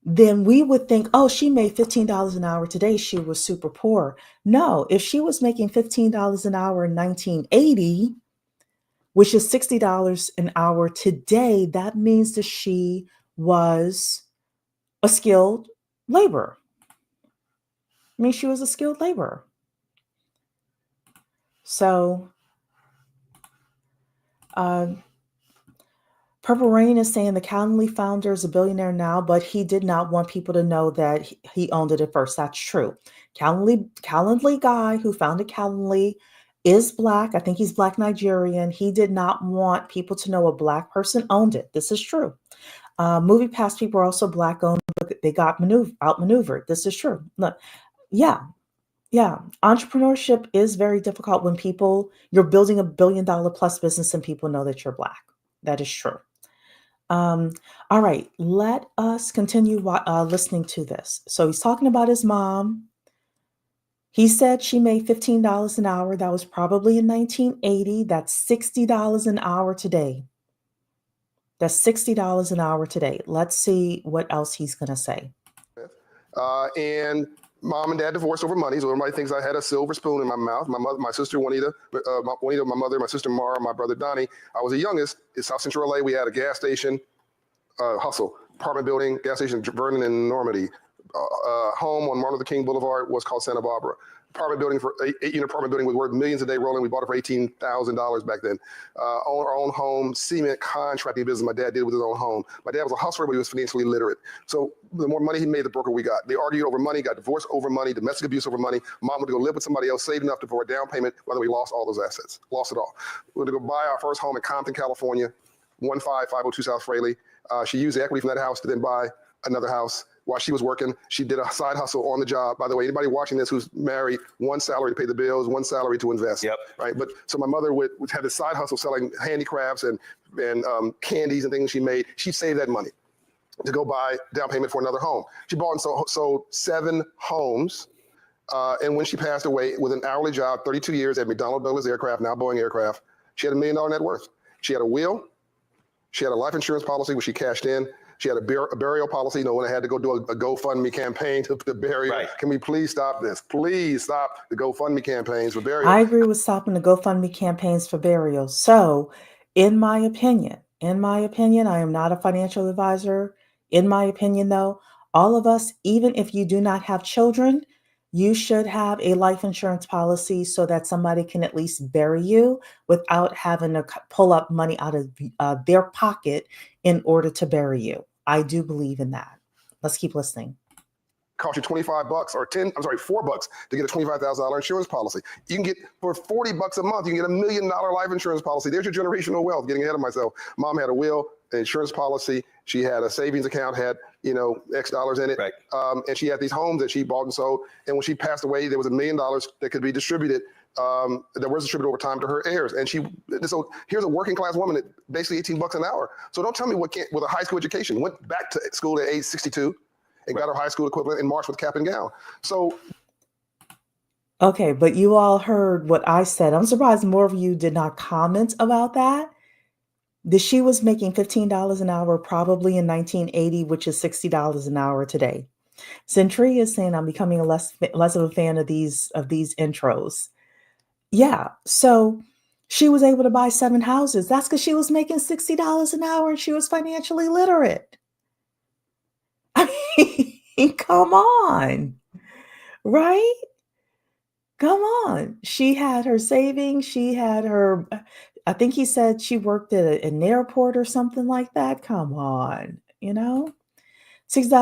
Then we would think, oh, she made $15 an hour today, she was super poor. No, if she was making $15 an hour in 1980, which is $60 an hour today, that means that she was a skilled laborer. I mean, she was a skilled laborer. So, Purple Rain is saying the Calendly founder is a billionaire now, but he did not want people to know that he owned it at first. That's true. Calendly guy who founded Calendly is Black. I think he's Black Nigerian. He did not want people to know a Black person owned it. This is true. Movie Pass people are also Black owned, but they got outmaneuvered. This is true. Look, yeah. Entrepreneurship is very difficult when you're building $1 billion plus business and people know that you're Black. That is true. All right, let us continue listening to this. So he's talking about his mom. He said she made $15 an hour. That was probably in 1980. That's $60 an hour today. That's $60 an hour today. Let's see what else he's going to say. And mom and dad divorced over money, so everybody thinks I had a silver spoon in my mouth. My mother, my sister Juanita, my mother, my sister Mara, my brother Donnie. I was the youngest. In South Central LA, we had a gas station, hustle, apartment building, gas station, Vernon and Normandy. Home on Martin Luther King Boulevard was called Santa Barbara. Apartment building for eight-unit apartment building was worth millions a day rolling. We bought it for $18,000 back then. Own our own home, cement contracting business. My dad did with his own home. My dad was a hustler, but he was financially literate. So the more money he made, the broker we got. They argued over money, got divorced over money, domestic abuse over money. Mom went to go live with somebody else, saved enough for a down payment. Whether we lost all those assets, lost it all. We went to go buy our first home in Compton, California, 15502 South Fraley. She used the equity from that house to then buy another house. While she was working, she did a side hustle on the job. By the way, anybody watching this who's married, one salary to pay the bills, one salary to invest. Yep. Right. But so my mother would have this side hustle selling handicrafts and candies and things she made. She saved that money to go buy down payment for another home. She bought and sold 7 homes. And when she passed away with an hourly job, 32 years at McDonnell Douglas Aircraft, now Boeing Aircraft, she had $1 million net worth. She had a will. She had a life insurance policy, which she cashed in. She had a burial policy, when I had to go do a GoFundMe campaign to bury her. Right. Can we please stop this? Please stop the GoFundMe campaigns for burial. I agree with stopping the GoFundMe campaigns for burial. So, in my opinion, I am not a financial advisor. In my opinion, though, all of us, even if you do not have children, you should have a life insurance policy so that somebody can at least bury you without having to pull up money out of their pocket in order to bury you. I do believe in that. Let's keep listening. Cost you $25 or $4 to get a $25,000 insurance policy. You can get for $40 a month, you can get $1 million life insurance policy. There's your generational wealth. Getting ahead of myself. Mom had a will, an insurance policy. She had a savings account, had X dollars in it. Right. And she had these homes that she bought and sold. And when she passed away, there was $1 million that could be distributed. That was distributed over time to her heirs. And so here's a working class woman at basically $18 an hour. So don't tell me with a high school education, went back to school at age 62 and got her high school equivalent in March with cap and gown. So. Okay, but you all heard what I said. I'm surprised more of you did not comment about that. That she was making $15 an hour probably in 1980, which is $60 an hour today. Century is saying I'm becoming less of a fan of these intros. Yeah, so she was able to buy 7 houses. That's because she was making $60 an hour and she was financially literate. I mean, come on, right? Come on. She had her savings. She had her, I think he said she worked at an airport or something like that. Come on, $6,000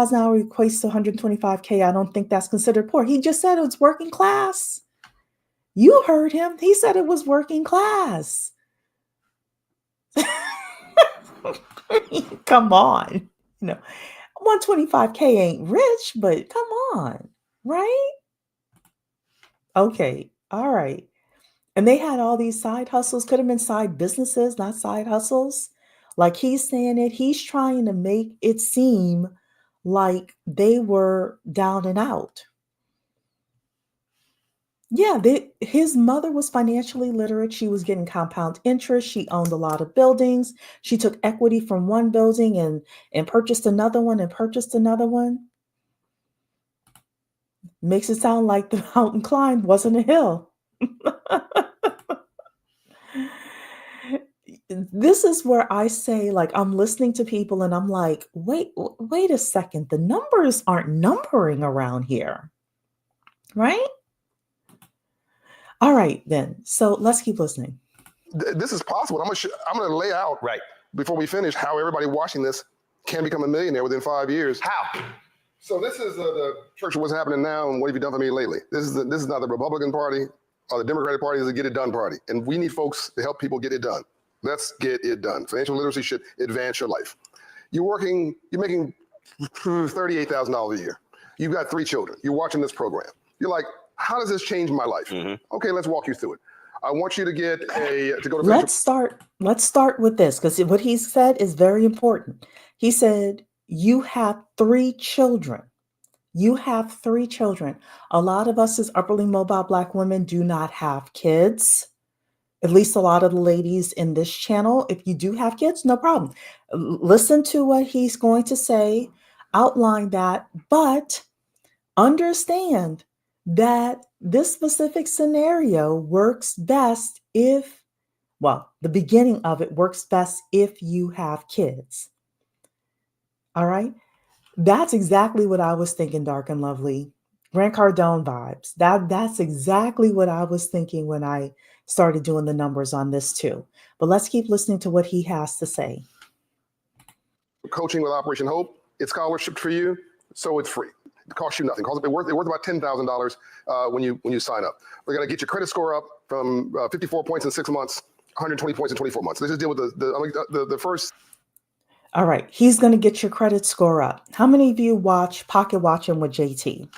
an hour equates to $125K. I don't think that's considered poor. He just said it was working class. You heard him. He said it was working class. Come on. 125K ain't rich, but come on, right? Okay, all right. And they had all these side hustles, could have been side businesses, not side hustles. Like he's saying it, he's trying to make it seem like they were down and out. Yeah, his mother was financially literate. She was getting compound interest. She owned a lot of buildings. She took equity from one building and purchased another one and purchased another one. Makes it sound like the mountain climb wasn't a hill. This is where I say, like, I'm listening to people and I'm like, wait a second. The numbers aren't numbering around here, right? All right, then. So let's keep listening. This is possible. I'm gonna lay out Right. before we finish how everybody watching this can become a millionaire within 5 years. How? So this is the church of what's happening now and what have you done for me lately. This is not the Republican Party or the Democratic Party. This is a get it done party, and we need folks to help people get it done. Let's get it done. Financial literacy should advance your life. You're making $38,000 a year. You've got 3 children. You're watching this program. You're like, how does this change my life? Mm-hmm. Okay, let's walk you through it. I want you to go to. Let's start with this, because what he said is very important. He said, you have 3 children. You have 3 children. A lot of us as upperly mobile Black women do not have kids. At least a lot of the ladies in this channel. If you do have kids, no problem. Listen to what he's going to say, outline that, but understand that this specific scenario works best if, well, the beginning of it works best if you have kids. All right. That's exactly what I was thinking, Dark and Lovely. Grant Cardone vibes. That's exactly what I was thinking when I started doing the numbers on this too. But let's keep listening to what he has to say. Coaching with Operation Hope. It's scholarship for you, so it's free. It costs you nothing. It's worth about $10,000 when you sign up. We're gonna get your credit score up from 54 points in 6 months, 120 points in 24 months. Let's just deal with the first. All right, he's going to get your credit score up. How many of you watch Pocket Watching with JT?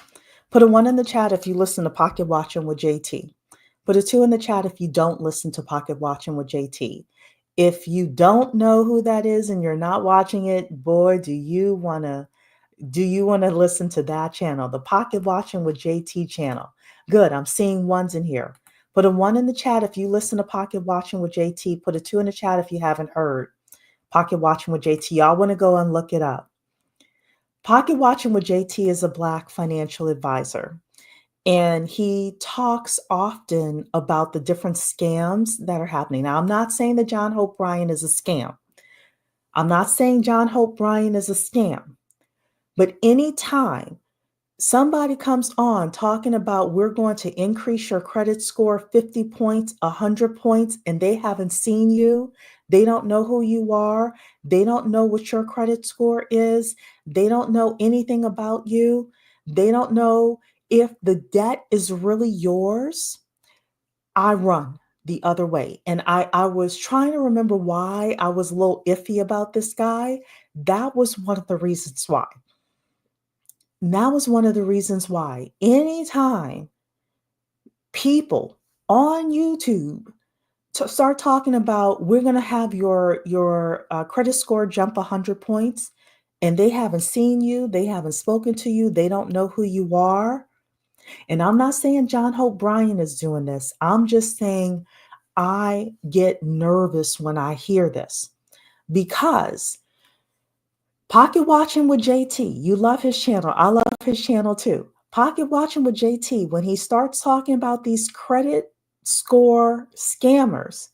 Put a 1 in the chat if you listen to Pocket Watching with JT. Put a 2 in the chat if you don't listen to Pocket Watching with JT. If you don't know who that is and you're not watching it, boy, do you want to listen to that channel, the Pocket Watching with JT channel? Good, I'm seeing 1s in here. Put a 1 in the chat if you listen to Pocket Watching with JT. Put a 2 in the chat if you haven't heard Pocket Watching with JT. Y'all want to go and look it up. Pocket Watching with JT is a Black financial advisor, and he talks often about the different scams that are happening. Now, I'm not saying that John Hope Bryan is a scam. I'm not saying John Hope Bryan is a scam. But anytime somebody comes on talking about we're going to increase your credit score 50 points, 100 points, and they haven't seen you, they don't know who you are, they don't know what your credit score is, they don't know anything about you, they don't know if the debt is really yours, I run the other way. And I was trying to remember why I was a little iffy about this guy. That was one of the reasons why. That was one of the reasons why anytime people on YouTube start talking about we're going to have your credit score jump 100 points, and they haven't seen you, they haven't spoken to you, they don't know who you are. And I'm not saying John Hope Bryan is doing this. I'm just saying I get nervous when I hear this, because Pocket Watching with JT, you love his channel. I love his channel too. Pocket Watching with JT, when he starts talking about these credit score scammers,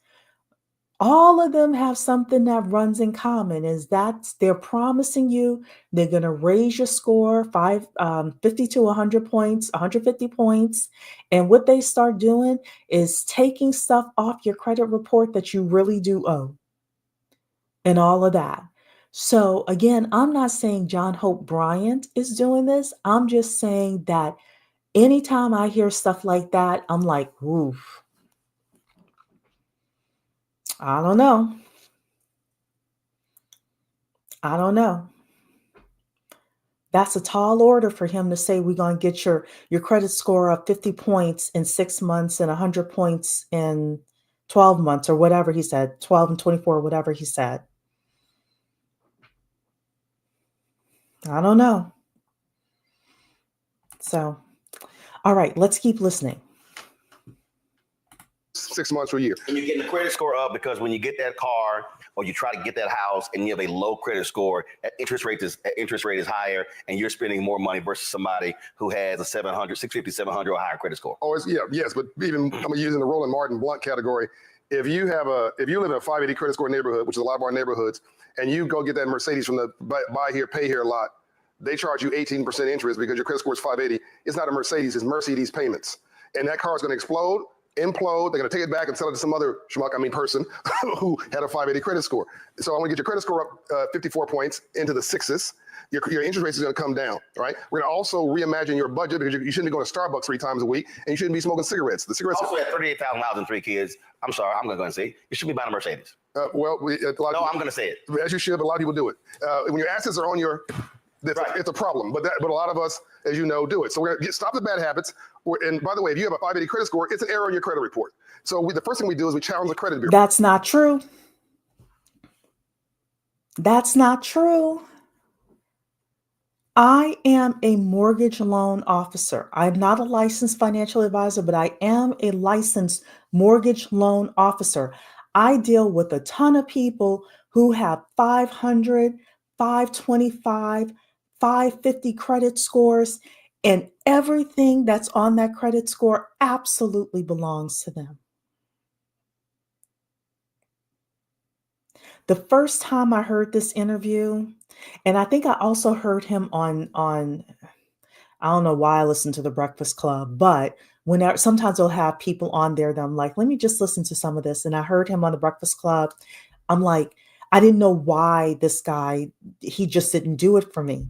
all of them have something that runs in common, is that they're promising you they're going to raise your score 50 to 100 points, 150 points. And what they start doing is taking stuff off your credit report that you really do owe and all of that. So again, I'm not saying John Hope Bryant is doing this. I'm just saying that anytime I hear stuff like that, I'm like, oof, I don't know. I don't know. That's a tall order for him to say we're going to get your credit score up 50 points in 6 months and 100 points in 12 months, or whatever he said, 12 and 24, whatever he said. I don't know. So, all right, let's keep listening. 6 months or a year. And you're getting the credit score up because when you get that car or you try to get that house and you have a low credit score, that interest rate is higher and you're spending more money versus somebody who has a 650, 700 or higher credit score. Oh, yes, but even I'm using the Roland Martin Blunt category. If you live in a 580 credit score neighborhood, which is a lot of our neighborhoods, and you go get that Mercedes from the buy here, pay here lot, they charge you 18% interest because your credit score is 580. It's not a Mercedes, it's Mercedes payments. And that car is going to implode. They're going to take it back and sell it to some other person who had a 580 credit score. So I'm going to get your credit score up 54 points into the sixes. Your interest rate is going to come down, right? We're going to also reimagine your budget because you shouldn't be going to Starbucks 3 times a week and you shouldn't be smoking cigarettes. The cigarettes also had 38,000 miles and 3 kids. I'm sorry, I'm going to go and say you should be buying a Mercedes. I'm going to say it. As you should, but a lot of people do it. When your assets are on your, it's a problem. But a lot of us, as you know, do it. So we're going to stop the bad habits. And by the way, if you have a 580 credit score, it's an error in your credit report. So the first thing we do is we challenge the credit bureau. That's not true. That's not true. I am a mortgage loan officer. I'm not a licensed financial advisor, but I am a licensed mortgage loan officer. I deal with a ton of people who have 500, 525, 550 credit scores, and everything that's on that credit score absolutely belongs to them. The first time I heard this interview, and I think I also heard him on I don't know why I listen to the Breakfast Club, but sometimes they'll have people on there that I'm like, let me just listen to some of this. And I heard him on the Breakfast Club. I'm like, I didn't know why this guy, he just didn't do it for me.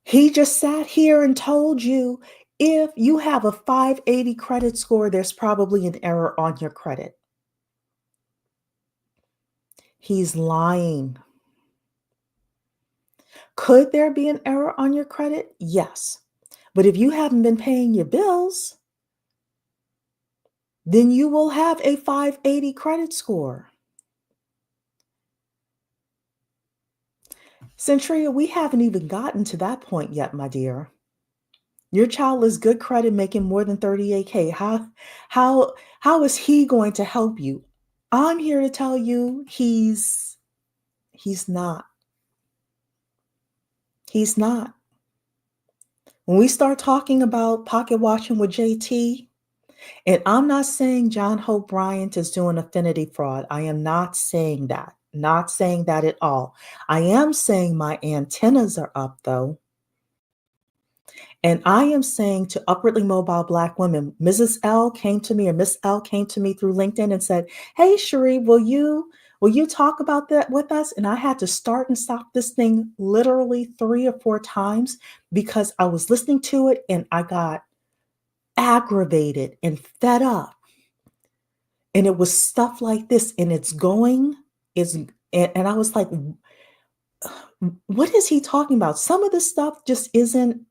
He just sat here and told you if you have a 580 credit score, there's probably an error on your credit. He's lying. Could there be an error on your credit? Yes. But if you haven't been paying your bills, then you will have a 580 credit score. Centria, we haven't even gotten to that point yet, my dear. Your child is good credit, making more than 38K. How is he going to help you? I'm here to tell you he's not. He's not. When we start talking about pocket watching with JT, and I'm not saying John Hope Bryant is doing affinity fraud. I am not saying that. Not saying that at all. I am saying my antennas are up, though. And I am saying to upwardly mobile Black women, Miss L came to me through LinkedIn and said, hey, Cherie, will you talk about that with us? And I had to start and stop this thing literally 3 or 4 times because I was listening to it and I got aggravated and fed up. And it was stuff like this, and and I was like, what is he talking about? Some of this stuff just isn't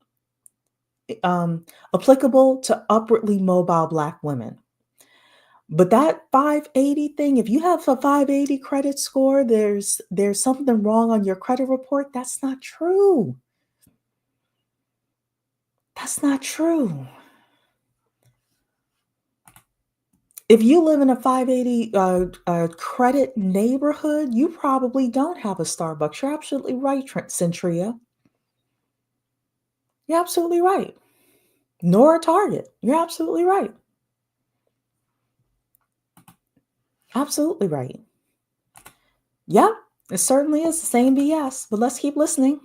applicable to upwardly mobile Black women. But that 580 thing, if you have a 580 credit score, there's something wrong on your credit report. That's not true. That's not true. If you live in a 580 credit neighborhood, you probably don't have a Starbucks. You're absolutely right, Centria. You're absolutely right. Nor a Target. You're absolutely right. Absolutely right. Yeah, it certainly is the same BS, but let's keep listening.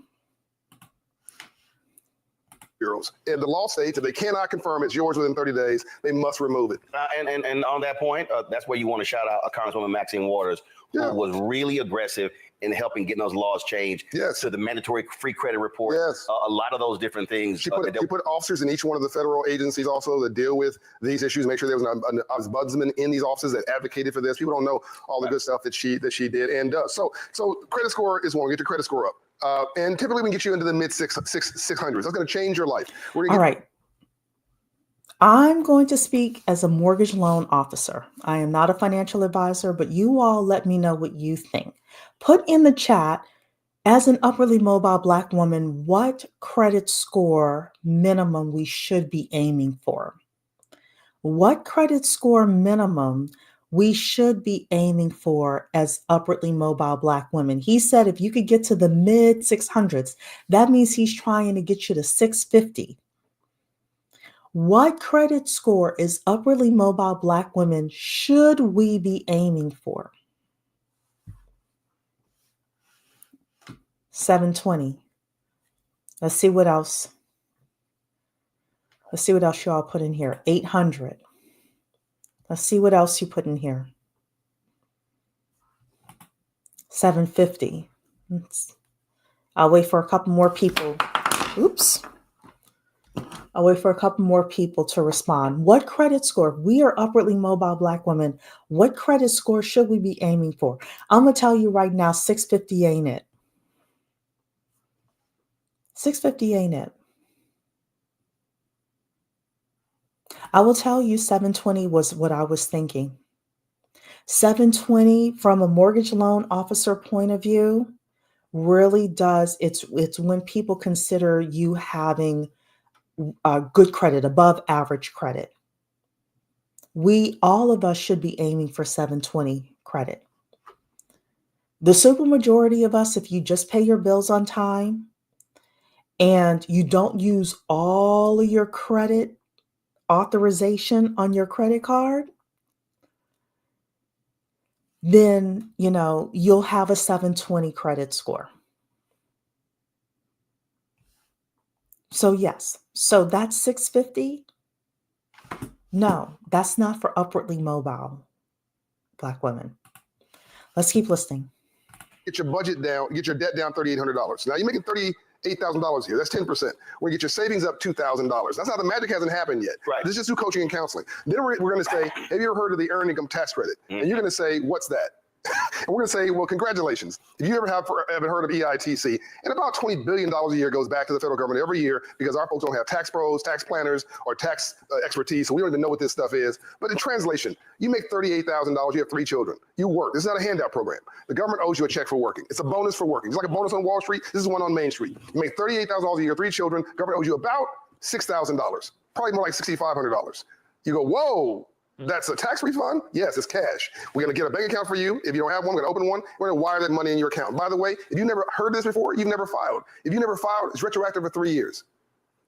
Bureaus. And the law states if they cannot confirm it's yours within 30 days, they must remove it. And on that point, that's where you want to shout out Congresswoman Maxine Waters, who was really aggressive in helping getting those laws changed to the mandatory free credit report. A lot of those different things. She put officers in each one of the federal agencies also that deal with these issues, make sure there was an ombudsman in these offices that advocated for this. People don't know all the good stuff that she did and does. So credit score is one. Get your credit score up. And typically we can get you into the mid 600s. That's going to change your life. All right. I'm going to speak as a mortgage loan officer. I am not a financial advisor, but you all let me know what you think. Put in the chat, as an upwardly mobile Black woman, what credit score minimum we should be aiming for. What credit score minimum we should be aiming for as upwardly mobile Black women? He said if you could get to the mid 600s, that means he's trying to get you to 650. What credit score is upwardly mobile Black women should we be aiming for? 720. Let's see what else. Let's see what else you all put in here. 800. Let's see what else you put in here. 750. I'll wait for a couple more people. Oops. I'll wait for a couple more people to respond. What credit score? We are upwardly mobile Black women. What credit score should we be aiming for? I'm going to tell you right now, 650 ain't it. 650 ain't it. I will tell you 720 was what I was thinking. 720 from a mortgage loan officer point of view really does. It's when people consider you having good credit, above average credit. All of us should be aiming for 720 credit. The supermajority of us, if you just pay your bills on time and you don't use all of your credit authorization on your credit card, then, you'll have a 720 credit score. So yes, so that's 650. No, that's not for upwardly mobile Black women. Let's keep listening. Get your budget down, get your debt down $3,800. Now you're making $38,000 here. That's 10%. We're gonna get your savings up $2,000. That's how the magic hasn't happened yet. Right. This is just through coaching and counseling. Then we're gonna say, have you ever heard of the earned income tax credit? And you're gonna say, what's that? And we're going to say, well, congratulations. If you haven't heard of EITC, and about $20 billion a year goes back to the federal government every year because our folks don't have tax pros, tax planners, or tax expertise, so we don't even know what this stuff is. But in translation, you make $38,000, you have 3 children. You work. This is not a handout program. The government owes you a check for working. It's a bonus for working. It's like a bonus on Wall Street. This is one on Main Street. You make $38,000 a year, 3 children. Government owes you about $6,000, probably more like $6,500. You go, whoa. That's a tax refund? Yes, it's cash. We're going to get a bank account for you. If you don't have one, we're going to open one. We're going to wire that money in your account. By the way, if you never heard this before, you've never filed. If you never filed, it's retroactive for 3 years.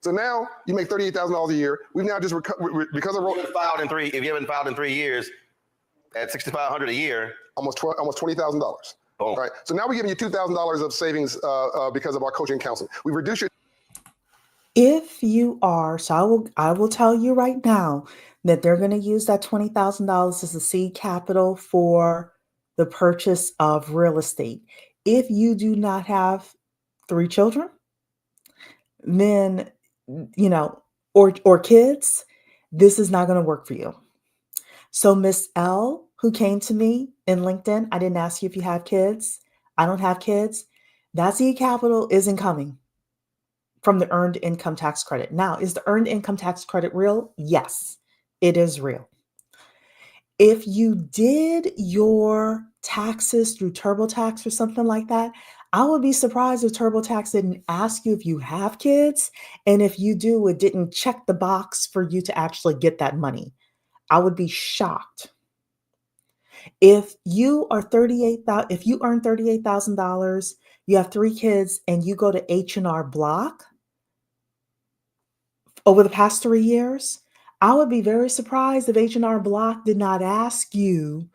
So now you make $38,000 a year. We've now just because of if you haven't filed in 3 years at $6,500 a year, almost $20,000. Boom. Right. So now we're giving you $2,000 of savings because of our coaching and counseling. We've reduced your. If you are, so I will tell you right now that they're going to use that $20,000 as a seed capital for the purchase of real estate. If you do not have 3 children, then, or kids, this is not going to work for you. So Miss L, who came to me in LinkedIn, I didn't ask you if you have kids. I don't have kids. That seed capital isn't coming from the earned income tax credit. Now, is the earned income tax credit real? Yes, it is real. If you did your taxes through TurboTax or something like that, I would be surprised if TurboTax didn't ask you if you have kids. And if you do, it didn't check the box for you to actually get that money. I would be shocked. If you earn $38,000, you have 3 kids, and you go to H&R Block over the past 3 years, I would be very surprised if H&R Block did not ask you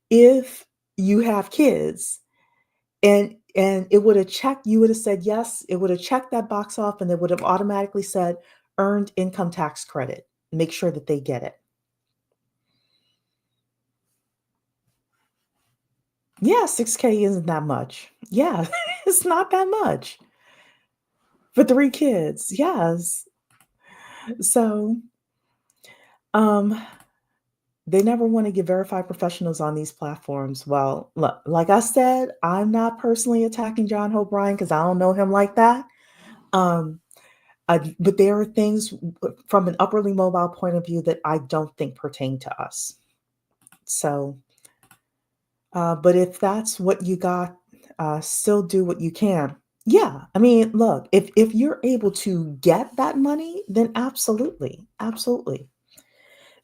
if you have kids. And it would have checked, you would have said yes, it would have checked that box off, and it would have automatically said earned income tax credit. Make sure that they get it. Yeah, 6K isn't that much. Yeah, it's not that much. For 3 kids, yes. So, they never want to get verified professionals on these platforms. Well, look, like I said, I'm not personally attacking John Hope Bryan because I don't know him like that. But there are things from an upwardly mobile point of view that I don't think pertain to us. So, but if that's what you got, still do what you can. Yeah, I mean, look, if you're able to get that money, then absolutely, absolutely.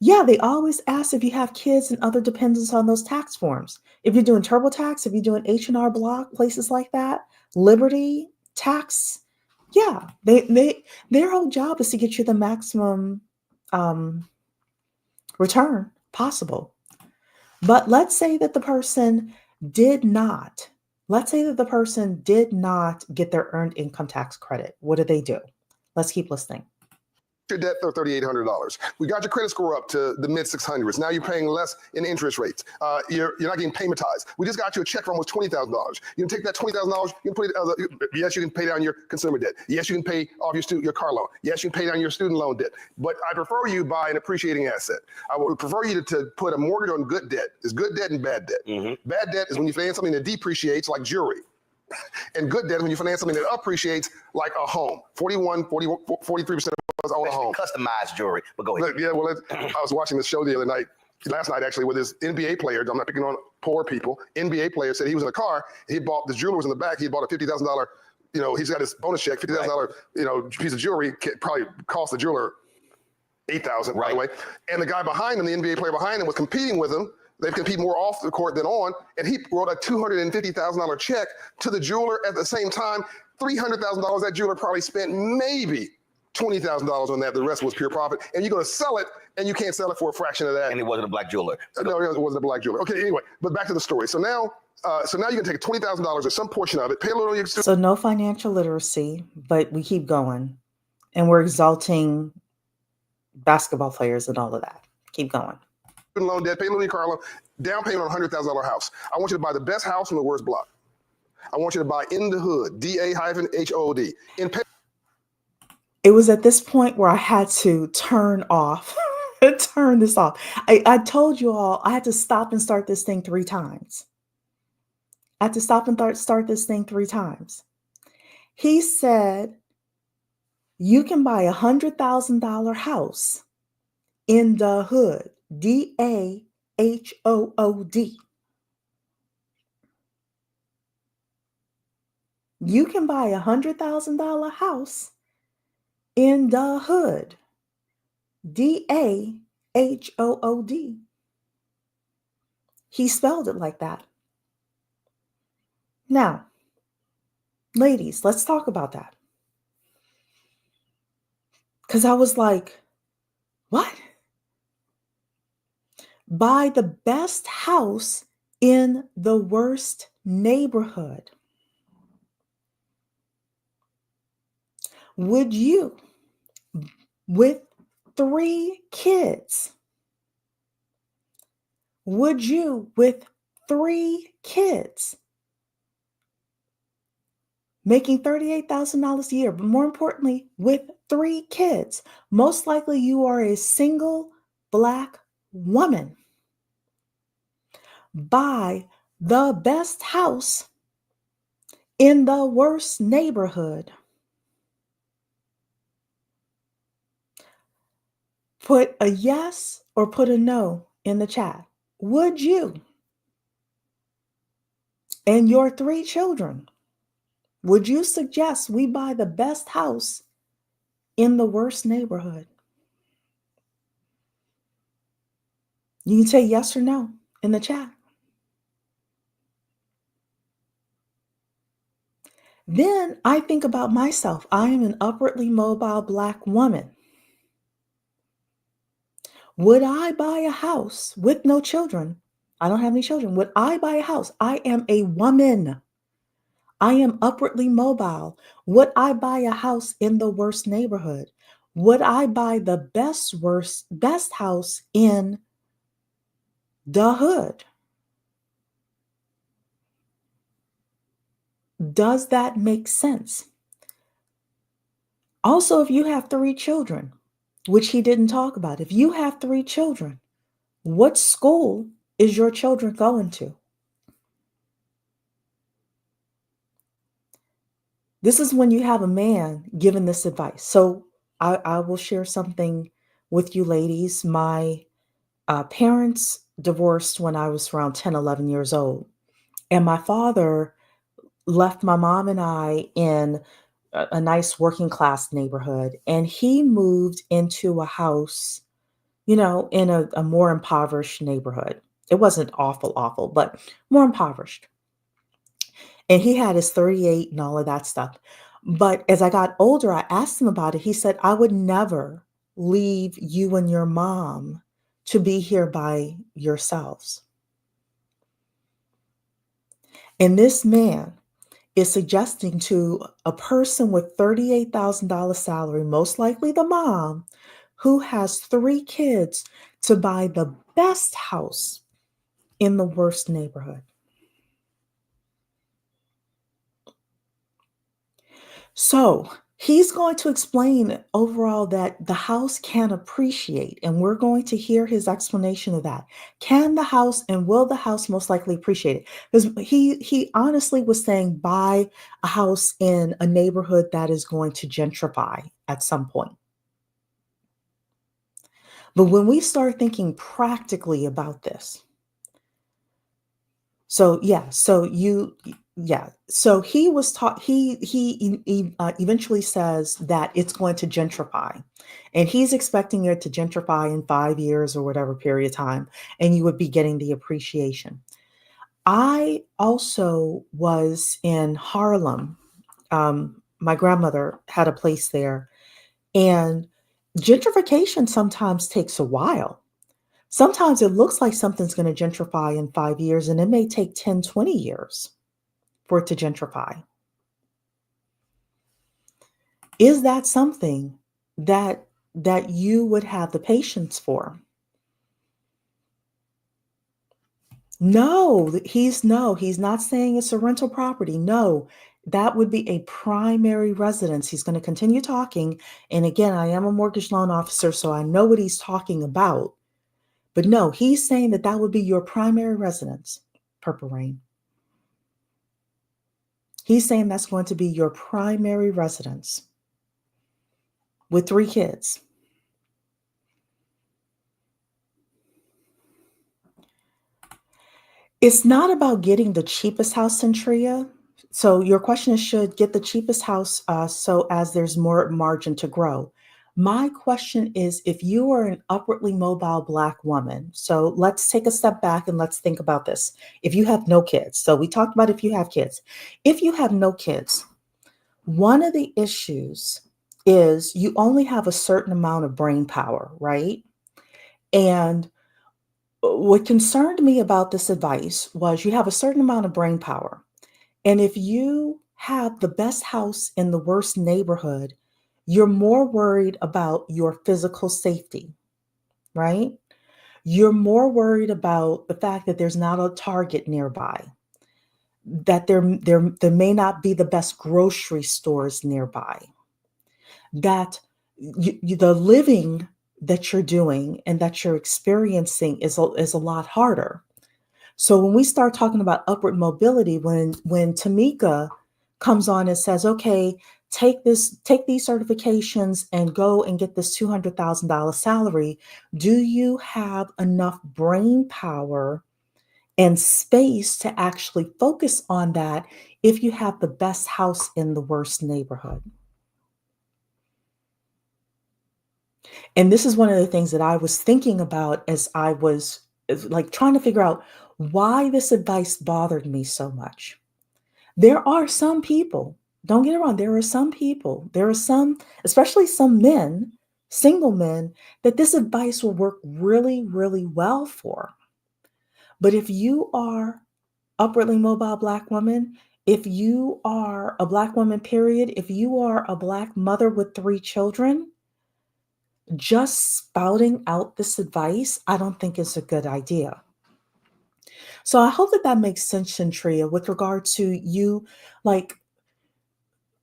Yeah, they always ask if you have kids and other dependents on those tax forms. If you're doing TurboTax, if you're doing H&R Block, places like that, Liberty Tax, yeah, their whole job is to get you the maximum um, return possible. But let's say that the person did not, let's say that the person did not get their earned income tax credit. What do? Let's keep listening. Your debt for $3,800. We got your credit score up to the mid 600s. Now you're paying less in interest rates. You're not getting paymentized. We just got you a check for almost $20,000. You can take that $20,000. You can put it. Yes, you can pay down your consumer debt. Yes, you can pay off your car loan. Yes, you can pay down your student loan debt. But I prefer you buy an appreciating asset. I would prefer you to put a mortgage on good debt. There's good debt and bad debt. Mm-hmm. Bad debt is when you finance something that depreciates, like jewelry. And good debt is when you finance something that appreciates, like a home. 43% of us own a home. Customized jewelry, but go ahead. Yeah, well, I was watching this show the other night, last night actually, with this NBA player. I'm not picking on poor people. NBA player said he was in a car. He bought, the jeweler was in the back. He bought a $50,000, he's got his bonus check, $50,000, piece of jewelry. Probably cost the jeweler $8,000, by the way. And the guy behind him, the NBA player behind him, was competing with him. They compete more off the court than on, and he wrote a $250,000 check to the jeweler at the same time. $300,000 that jeweler probably spent maybe $20,000 on that. The rest was pure profit. And you're going to sell it, and you can't sell it for a fraction of that. And it wasn't a black jeweler. No, it wasn't a black jeweler. Okay, anyway, but back to the story. So now you can take $20,000 or some portion of it, pay a little on your student. So no financial literacy, but we keep going, and we're exalting basketball players and all of that. Keep going. Loan debt, pay a little on your car loan, down payment on a $100,000 house. I want you to buy the best house from the worst block. I want you to buy in the hood, DA-HOOD. It was at this point where I had to turn this off. I told you all I had to stop and start this thing 3 times. I had to stop and start this thing 3 times. He said, you can buy $100,000 house in the hood, DAHOOD. You can buy $100,000 house in the hood, DAHOOD. He spelled it like that. Now, ladies, let's talk about that. Because I was like, what? Buy the best house in the worst neighborhood. Would you, with 3 kids, making $38,000 a year, but more importantly, with 3 kids, most likely you are a single Black woman, buy the best house in the worst neighborhood? Put a yes or put a no in the chat. Would you and your 3 children, would you suggest we buy the best house in the worst neighborhood? You can say yes or no in the chat. Then I think about myself. I am an upwardly mobile Black woman. Would I buy a house with no children? I don't have any children. Would I buy a house? I am a woman. I am upwardly mobile. Would I buy a house in the worst neighborhood? Would I buy the best house in the hood? Does that make sense? Also, if you have 3 children, which he didn't talk about, if you have 3 children, what school is your children going to? This is when you have a man giving this advice. So I will share something with you ladies. My parents divorced when I was around 10, 11 years old. And my father left my mom and I in a nice working class neighborhood. And he moved into a house, in a more impoverished neighborhood. It wasn't awful, awful, but more impoverished. And he had his 38 and all of that stuff. But as I got older, I asked him about it. He said, I would never leave you and your mom to be here by yourselves. And this man is suggesting to a person with $38,000 salary, most likely the mom, who has 3 kids, to buy the best house in the worst neighborhood. So he's going to explain overall that the house can appreciate, and we're going to hear his explanation of that. Can the house and will the house most likely appreciate it? Because he honestly was saying buy a house in a neighborhood that is going to gentrify at some point. But when we start thinking practically about this, so yeah, so you yeah, so he was taught he eventually says that it's going to gentrify, and he's expecting it to gentrify in 5 years or whatever period of time, and you would be getting the appreciation. I also was in Harlem. My grandmother had a place there, and gentrification sometimes takes a while. Sometimes it looks like something's going to gentrify in 5 years, and it may take 10, 20 years for it to gentrify. Is that something that you would have the patience for? No, he's not saying it's a rental property. No, that would be a primary residence. He's going to continue talking. And again, I am a mortgage loan officer, so I know what he's talking about. But no, he's saying that that would be your primary residence, Purple Rain. He's saying that's going to be your primary residence with 3 kids. It's not about getting the cheapest house in Tria. So your question is, should get the cheapest house so as there's more margin to grow. My question is, if you are an upwardly mobile Black woman, so let's take a step back and let's think about this. If you have no kids, so we talked about if you have kids. If you have no kids, one of the issues is you only have a certain amount of brain power, right? And what concerned me about this advice was you have a certain amount of brain power. And if you have the best house in the worst neighborhood, you're more worried about your physical safety, right? You're more worried about the fact that there's not a Target nearby, that there may not be the best grocery stores nearby, that the living that you're doing and that you're experiencing is a lot harder. So when we start talking about upward mobility, when Tamika comes on and says, "Okay, take these certifications and go and get this $200,000 salary," do you have enough brain power and space to actually focus on that if you have the best house in the worst neighborhood? And this is one of the things that I was thinking about as I was like trying to figure out why this advice bothered me so much. There are some people, don't get it wrong, there are some, especially some men, single men, that this advice will work really, really well for. But if you are upwardly mobile Black woman, if you are a Black woman, period, if you are a Black mother with 3 children, just spouting out this advice, I don't think is a good idea. So I hope that that makes sense, Shantria, with regard to you. Like,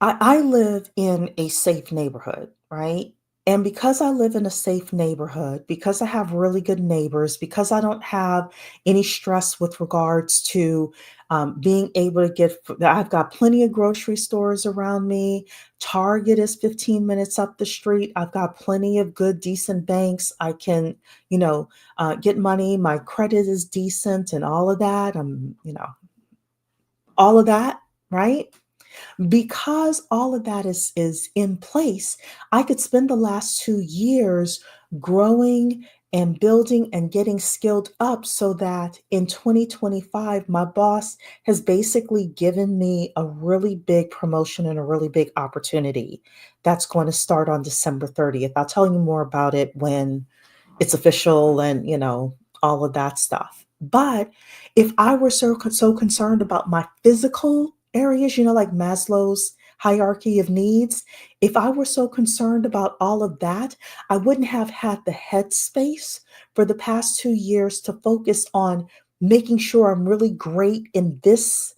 I live in a safe neighborhood, right? And because I live in a safe neighborhood, because I have really good neighbors, because I don't have any stress with regards to being able to I've got plenty of grocery stores around me. Target is 15 minutes up the street. I've got plenty of good, decent banks. I can, get money. My credit is decent and all of that. All of that, right? Because all of that is in place, I could spend the last 2 years growing and building and getting skilled up so that in 2025, my boss has basically given me a really big promotion and a really big opportunity that's going to start on December 30th. I'll tell you more about it when it's official and, all of that stuff. But if I were so concerned about my physical areas, like Maslow's hierarchy of needs, if I were so concerned about all of that, I wouldn't have had the headspace for the past 2 years to focus on making sure I'm really great in this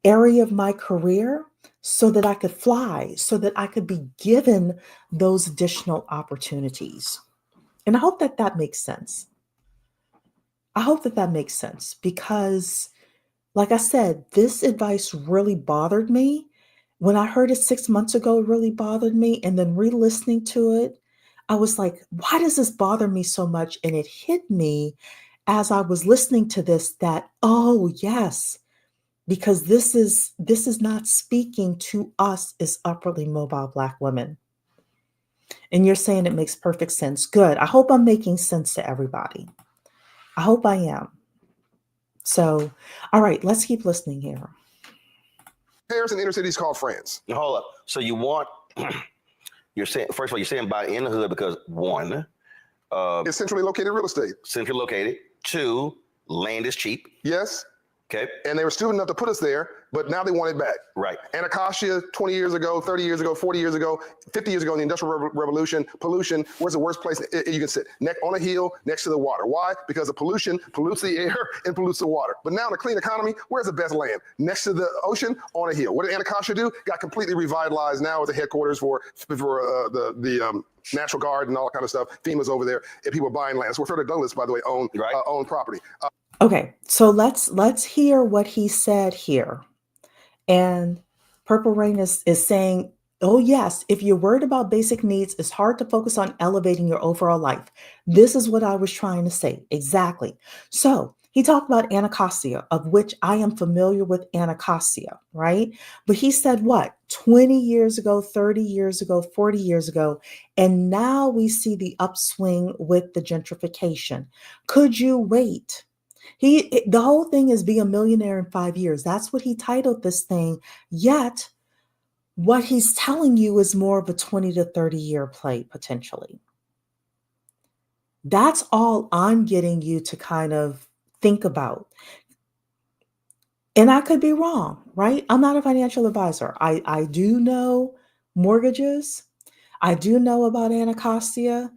area of my career so that I could fly, so that I could be given those additional opportunities. And I hope that that makes sense. I hope that that makes sense because, like I said, this advice really bothered me. When I heard it 6 months ago, it really bothered me. And then re listening to it, I was like, why does this bother me so much? And it hit me as I was listening to this that, oh, yes, because this is not speaking to us as upwardly mobile Black women. And you're saying it makes perfect sense. Good. I hope I'm making sense to everybody. I hope I am. So, all right, let's keep listening here. Paris and inner cities called France. Now, hold up. So you want you're saying first of all you're saying buy in the hood because one, It's centrally located real estate. centrally located. Two, land is cheap. Yes. Okay. And they were stupid enough to put us there, but now they want it back. Right. Anacostia, 20 years ago, 30 years ago, 40 years ago, 50 years ago in the Industrial Revolution, pollution, where's the worst place you can sit? On a hill next to the water. Why? Because the pollution pollutes the air and pollutes the water. But now in a clean economy, where's the best land? Next to the ocean, on a hill. What did Anacostia do? Got completely revitalized now as the headquarters for the National Guard and all that kind of stuff. FEMA's over there, and people are buying land. That's where Frederick Douglass, by the way, owned property. Okay, so let's hear what he said here. And Purple Rain is saying, oh yes, if you're worried about basic needs, it's hard to focus on elevating your overall life. This is what I was trying to say. Exactly. So he talked about Anacostia, of which I am familiar with Anacostia, right? But he said what? 20 years ago, 30 years ago, 40 years ago. And now we see the upswing with the gentrification. Could you wait? The whole thing is be a millionaire in 5 years. That's what he titled this thing. Yet, what he's telling you is more of a 20 to 30-year play potentially. That's all I'm getting you to kind of think about. And I could be wrong, right? I'm not a financial advisor. I do know mortgages. I do know about Anacostia.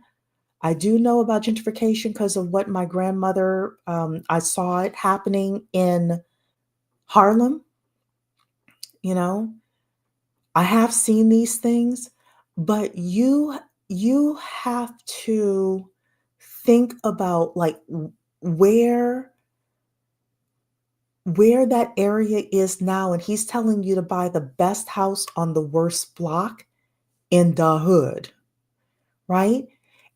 I do know about gentrification because of what my grandmother, I saw it happening in Harlem. I have seen these things, but you have to think about like where that area is now. And he's telling you to buy the best house on the worst block in the hood, right?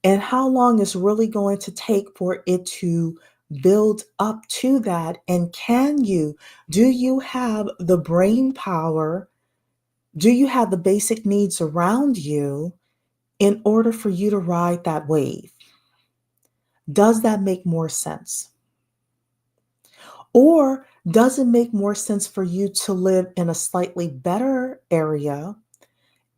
And how long is really going to take for it to build up to that? And do you have the brain power? Do you have the basic needs around you in order for you to ride that wave? Does that make more sense? Or does it make more sense for you to live in a slightly better area?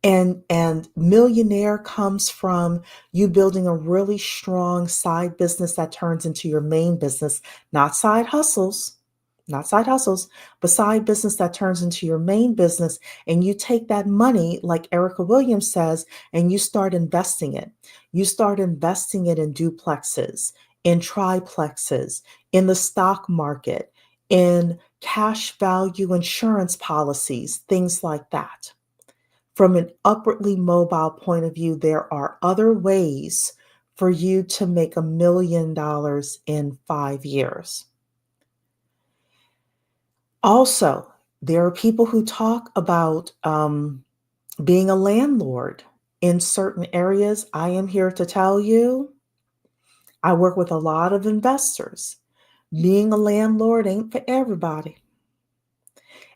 And Millionaire comes from you building a really strong side business that turns into your main business, not side hustles, but side business that turns into your main business. And you take that money, like Erica Williams says, and you start investing it. You start investing it in duplexes, in triplexes, in the stock market, in cash value insurance policies, things like that. From an upwardly mobile point of view, there are other ways for you to make $1 million in 5 years. Also, there are people who talk about being a landlord in certain areas. I am here to tell you, I work with a lot of investors. Being a landlord ain't for everybody.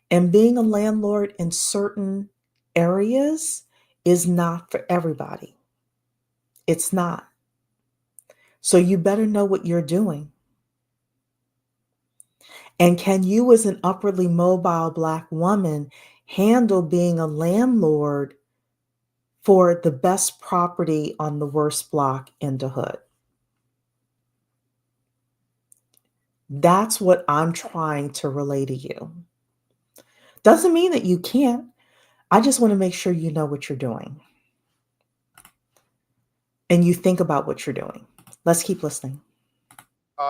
And being a landlord in certain areas is not for everybody. It's not. So you better know what you're doing. And can you, as an upwardly mobile Black woman, handle being a landlord for the best property on the worst block in the hood? That's what I'm trying to relay to you. Doesn't mean that you can't. I just want to make sure you know what you're doing and you think about what you're doing. Let's keep listening.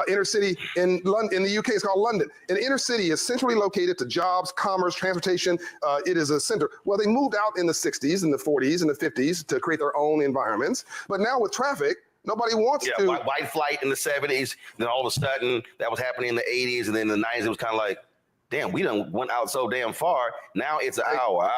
Inner city in London, in the UK, it's called London. An inner city is centrally located to jobs, commerce, transportation. It is a center. Well, they moved out in the 60s and the 40s and the 50s to create their own environments. But now with traffic, nobody wants to. White flight in the 70s. Then all of a sudden, that was happening in the 80s. And then in the 90s, it was kind of like, damn, we done went out so damn far. Now it's an hour.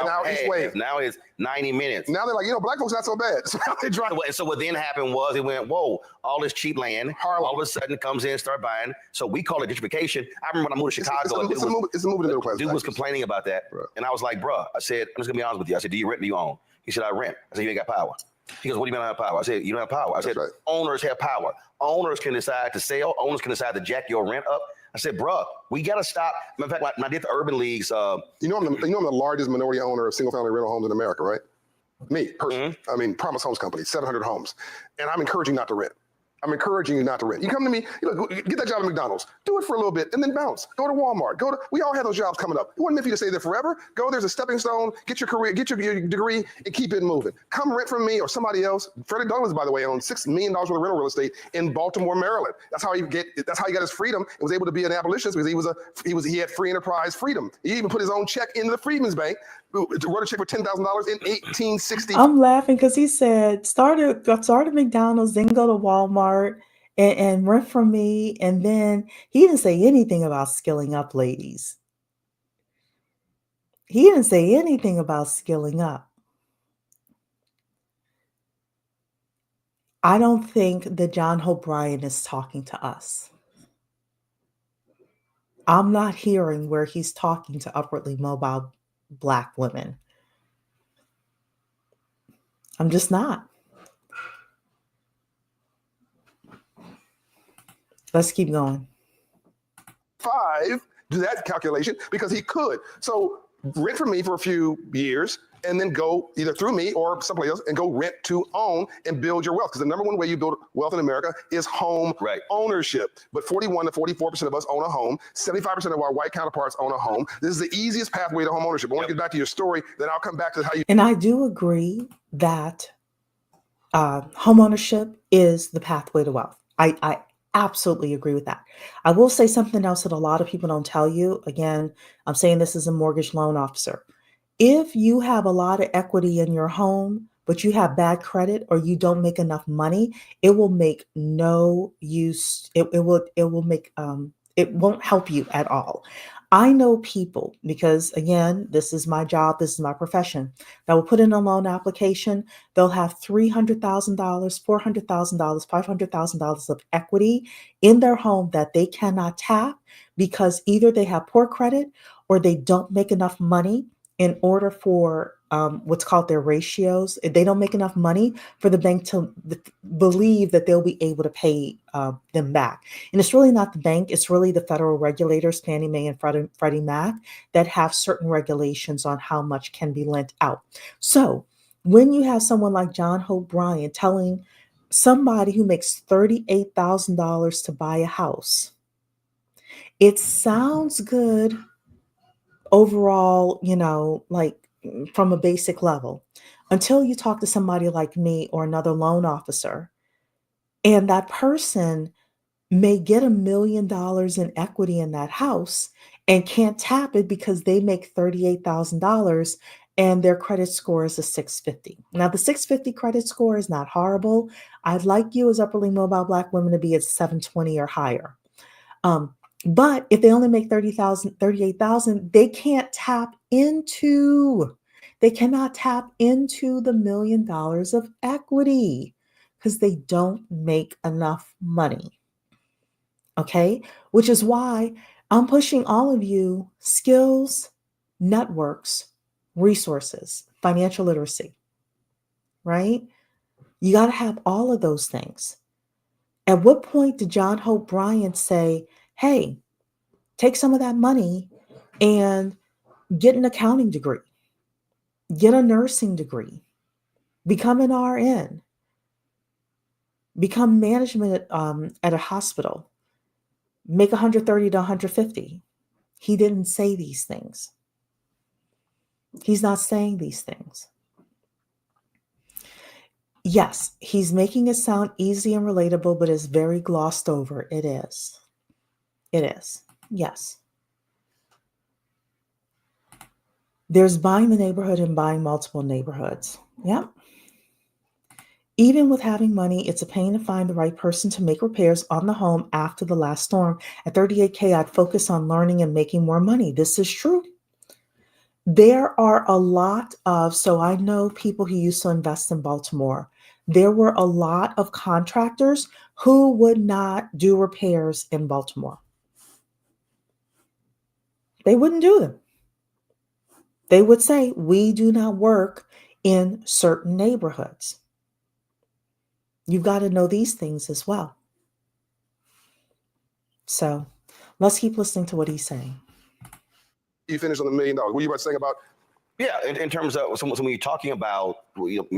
Now it's 90 minutes. Now they're like, Black folks not so bad. So now they drive. So what then happened was it went, whoa, all this cheap land, Harlem. All of a sudden comes in, start buying. So we call it gentrification. I remember when I moved to Chicago. It's a movement in the middle class. Dude was complaining about that. Right. And I was like, bruh, I said, I'm just going to be honest with you. I said, do you rent or do you own? He said, I rent. I said, you ain't got power. He goes, what do you mean I have power? I said, you don't have power. I said, right. Owners have power. Owners can decide to sell. Owners can decide to jack your rent up. I said, bruh, we got to stop. In fact, when I did the urban leagues. I'm the largest minority owner of single-family rental homes in America, right? Me, personally. Mm-hmm. I mean, Promise Homes Company, 700 homes. And I'm encouraging not to rent. I'm encouraging you not to rent. You come to me, get that job at McDonald's, do it for a little bit, and then bounce. Go to Walmart. We all have those jobs coming up. It wasn't meant for you to stay there forever. Go, there's a stepping stone, get your career, get your degree, and keep it moving. Come rent from me or somebody else. Freddie Douglass, by the way, owned $6 million worth of rental real estate in Baltimore, Maryland. That's how he got his freedom and was able to be an abolitionist because he had free enterprise freedom. He even put his own check into the Freedmen's Bank. Wrote a check for $10,000 in 1860. I'm laughing because he said, start at McDonald's, then go to Walmart and rent from me. And then he didn't say anything about skilling up, ladies. He didn't say anything about skilling up. I don't think that John Hope Bryant is talking to us. I'm not hearing where he's talking to upwardly mobile Black women. I'm just not. Let's keep going. 5, do that calculation because he could. So rent from me for a few years and then go either through me or someplace else and go rent to own and build your wealth. Because the number one way you build wealth in America is home ownership. But 41 to 44% of us own a home. 75% of our white counterparts own a home. This is the easiest pathway to home ownership. I want to get back to your story, then I'll come back to how you. And I do agree that home ownership is the pathway to wealth. I absolutely agree with that. I will say something else that a lot of people don't tell you. Again, I'm saying this as a mortgage loan officer. If you have a lot of equity in your home, but you have bad credit or you don't make enough money, it will make no use. It won't help you at all. I know people, because again, this is my job, this is my profession, that will put in a loan application. They'll have $300,000, $400,000, $500,000 of equity in their home that they cannot tap because either they have poor credit or they don't make enough money in order for what's called their ratios. They don't make enough money for the bank to believe that they'll be able to pay them back. And it's really not the bank, it's really the federal regulators, Fannie Mae and Freddie Mac, that have certain regulations on how much can be lent out. So when you have someone like John Hope Bryant telling somebody who makes $38,000 to buy a house, it sounds good overall, like from a basic level, until you talk to somebody like me or another loan officer, and that person may get $1 million in equity in that house and can't tap it because they make $38,000 and their credit score is a 650. Now, the 650 credit score is not horrible. I'd like you as upperly mobile Black women to be at 720 or higher. But if they only make $38,000, they cannot tap into the $1 million of equity because they don't make enough money. Okay, which is why I'm pushing all of you skills, networks, resources, financial literacy, right? You got to have all of those things. At what point did John Hope Bryant say, hey, take some of that money and get an accounting degree, get a nursing degree, become an RN, become management at a hospital, make 130 to 150? He didn't say these things. He's not saying these things. Yes, he's making it sound easy and relatable, but it's very glossed over. It is. It is. Yes. There's buying the neighborhood and buying multiple neighborhoods. Yep. Even with having money, it's a pain to find the right person to make repairs on the home after the last storm. At 38K, I'd focus on learning and making more money. This is true. There are a lot of, so I know people who used to invest in Baltimore. There were a lot of contractors who would not do repairs in Baltimore. They wouldn't do them. They would say, we do not work in certain neighborhoods. You've got to know these things as well. So let's keep listening to what he's saying. You finished on $1 million. What were you about to say about? Yeah, in terms of so when you're talking about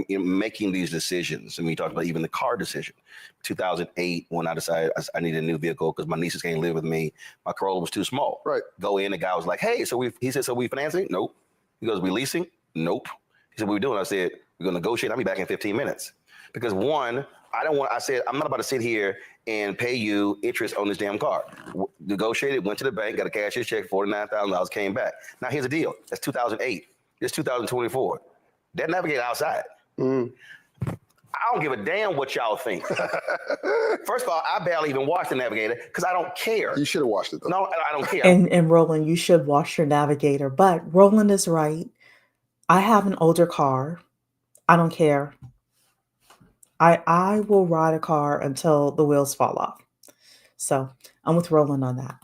making these decisions, and we talked about even the car decision, 2008 when I decided I needed a new vehicle because my nieces can't live with me, my Corolla was too small. Right. Go in, the guy was like, "Hey, he said, so we financing? Nope." He goes, "We leasing? Nope." He said, "What are we doing?" I said, "We're gonna negotiate. I'll be back in 15 minutes." Because one, I said, I'm not about to sit here and pay you interest on this damn car. Negotiated, went to the bank, got a cashier's check, $49,000, came back. Now here's the deal. That's 2008. It's 2024. That Navigator outside. I don't give a damn what y'all think. First of all, I barely even watch the Navigator because I don't care. You should have watched it, though. No, I don't care. And Roland, you should wash your Navigator. But Roland is right. I have an older car. I don't care. I will ride a car until the wheels fall off. So I'm with Roland on that.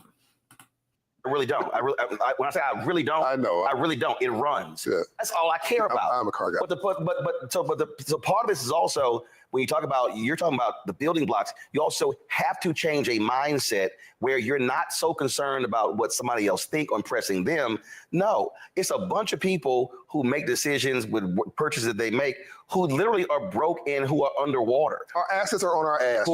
I really don't. When I say I really don't, I know. I really don't. It runs. Yeah. That's all I care about. I'm a car guy. So part of this is also when you're talking about the building blocks. You also have to change a mindset where you're not so concerned about what somebody else think or impressing them. No, it's a bunch of people who make decisions with purchases that they make who literally are broke and who are underwater. Our assets are on our ass.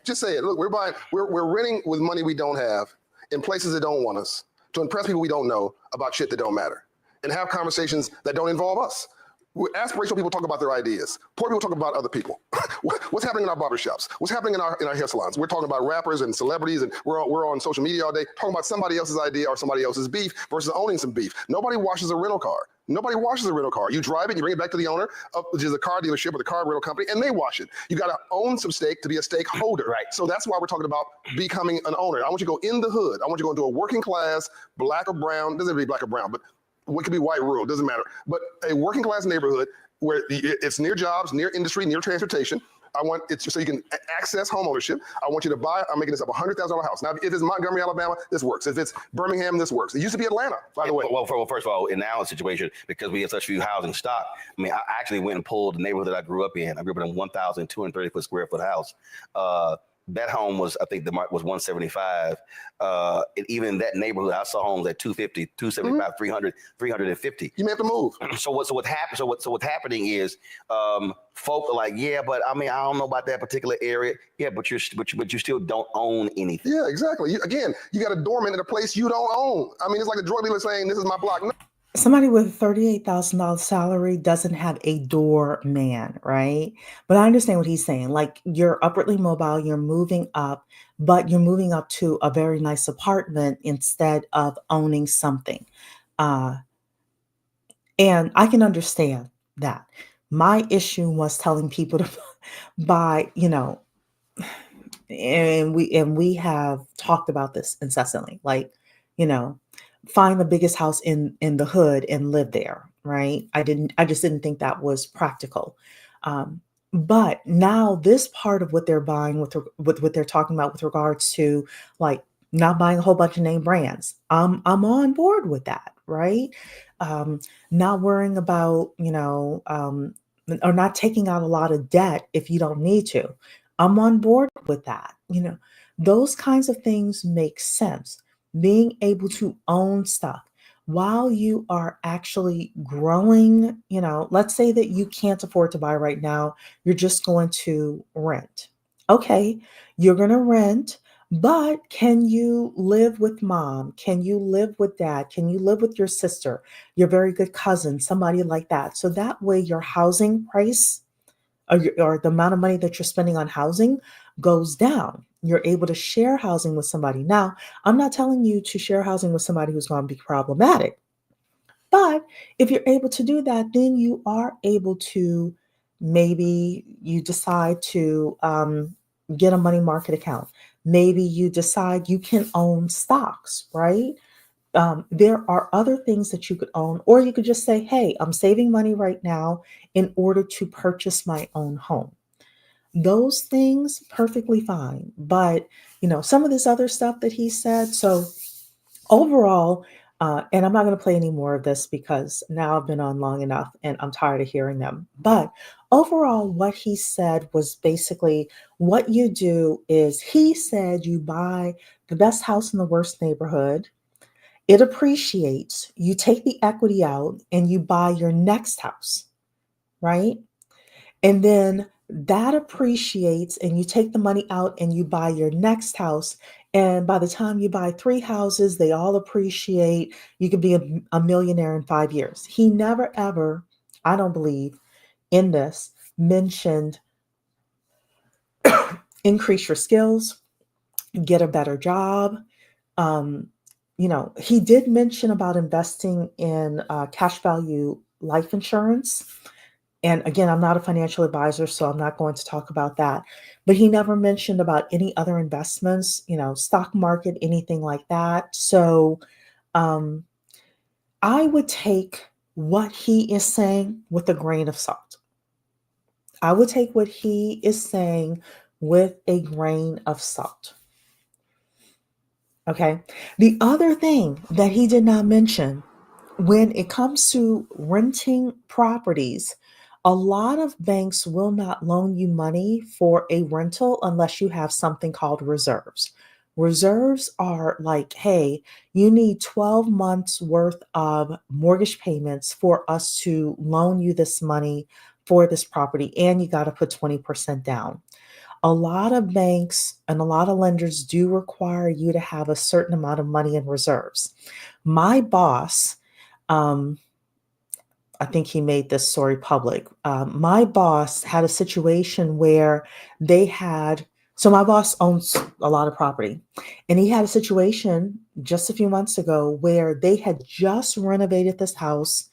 Just say it. Look, we're renting with money we don't have in places that don't want us to impress people we don't know about shit that don't matter and have conversations that don't involve us. Aspirational people talk about their ideas. Poor people talk about other people. What's happening in our barbershops? What's happening in our hair salons? We're talking about rappers and celebrities, and we're on social media all day talking about somebody else's idea or somebody else's beef versus owning some beef. Nobody washes a rental car. Nobody washes a rental car. You drive it, you bring it back to the owner, which is a car dealership or the car rental company, and they wash it. You got to own some stake to be a stakeholder. Right. So that's why we're talking about becoming an owner. I want you to go in the hood. I want you to go into a working class, black or brown, doesn't have to be black or brown, but what could be white, rural, doesn't matter. But a working class neighborhood where it's near jobs, near industry, near transportation. I want it so you can access home ownership. I want you to buy, I'm making this up, $100,000 house. Now, if it's Montgomery, Alabama, this works. If it's Birmingham, this works. It used to be Atlanta, by the way. Well, first of all, in our situation, because we have such few housing stock, I mean, I actually went and pulled the neighborhood that I grew up in. I grew up in a 1,230 square foot house. That home was, I think the mark was 175. And even in that neighborhood, I saw homes at 250, 275, 300, 350. You may have to move. So what's happening is folk are like, yeah, but I mean, I don't know about that particular area. Yeah, but you still don't own anything. Yeah, exactly. You got a doorman at a place you don't own. I mean, it's like a drug dealer saying, this is my block. No. Somebody with a $38,000 salary doesn't have a doorman, right? But I understand what he's saying. Like, you're upwardly mobile, you're moving up, but you're moving up to a very nice apartment instead of owning something. And I can understand that. My issue was telling people to buy, and we have talked about this incessantly, like, find the biggest house in the hood and live there, right? I just didn't think that was practical. But now this part of what they're buying with what they're talking about with regards to like not buying a whole bunch of name brands, I'm on board with that, right? Not worrying about, or not taking out a lot of debt if you don't need to. I'm on board with that. Those kinds of things make sense. Being able to own stuff while you are actually growing, let's say that you can't afford to buy right now, you're just going to rent. Okay, you're going to rent, but can you live with mom? Can you live with dad? Can you live with your sister, your very good cousin, somebody like that? So that way your housing price or the amount of money that you're spending on housing goes down. You're able to share housing with somebody. Now, I'm not telling you to share housing with somebody who's going to be problematic, but if you're able to do that, then you are able to, maybe you decide to get a money market account. Maybe you decide you can own stocks, right? There are other things that you could own, or you could just say, hey, I'm saving money right now in order to purchase my own home. Those things, perfectly fine. But, some of this other stuff that he said. So overall, and I'm not going to play any more of this because now I've been on long enough and I'm tired of hearing them. But overall, what he said was basically what you do is he said you buy the best house in the worst neighborhood. It appreciates. You take the equity out and you buy your next house, right? And then that appreciates and you take the money out and you buy your next house. And by the time you buy three houses, they all appreciate. You could be a millionaire in 5 years. He never, ever, I don't believe, in this mentioned increase your skills, get a better job. Um, he did mention about investing in cash value life insurance. And again, I'm not a financial advisor, so I'm not going to talk about that. But he never mentioned about any other investments, stock market, anything like that. So um, I would take what he is saying with a grain of salt. I would take what he is saying with a grain of salt. Okay. The other thing that he did not mention when it comes to renting properties, a lot of banks will not loan you money for a rental unless you have something called reserves. Reserves are like, hey, you need 12 months worth of mortgage payments for us to loan you this money for this property, and you got to put 20% down. A lot of banks and a lot of lenders do require you to have a certain amount of money in reserves. My boss, um, I think he made this story public. My boss had a situation where so my boss owns a lot of property, and he had a situation just a few months ago where they had just renovated this house.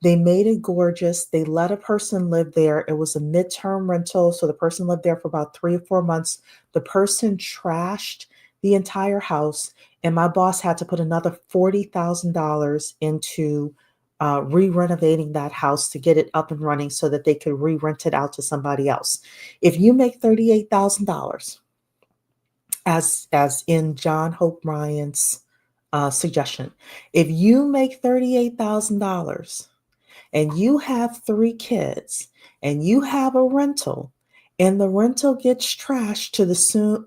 They made it gorgeous. They let a person live there. It was a midterm rental. So the person lived there for about 3 or 4 months. The person trashed the entire house. And my boss had to put another $40,000 into re-renovating that house to get it up and running so that they could re-rent it out to somebody else. If you make $38,000, as in John Hope Ryan's suggestion, if you make $38,000 and you have 3 kids and you have a rental and the rental gets trashed to the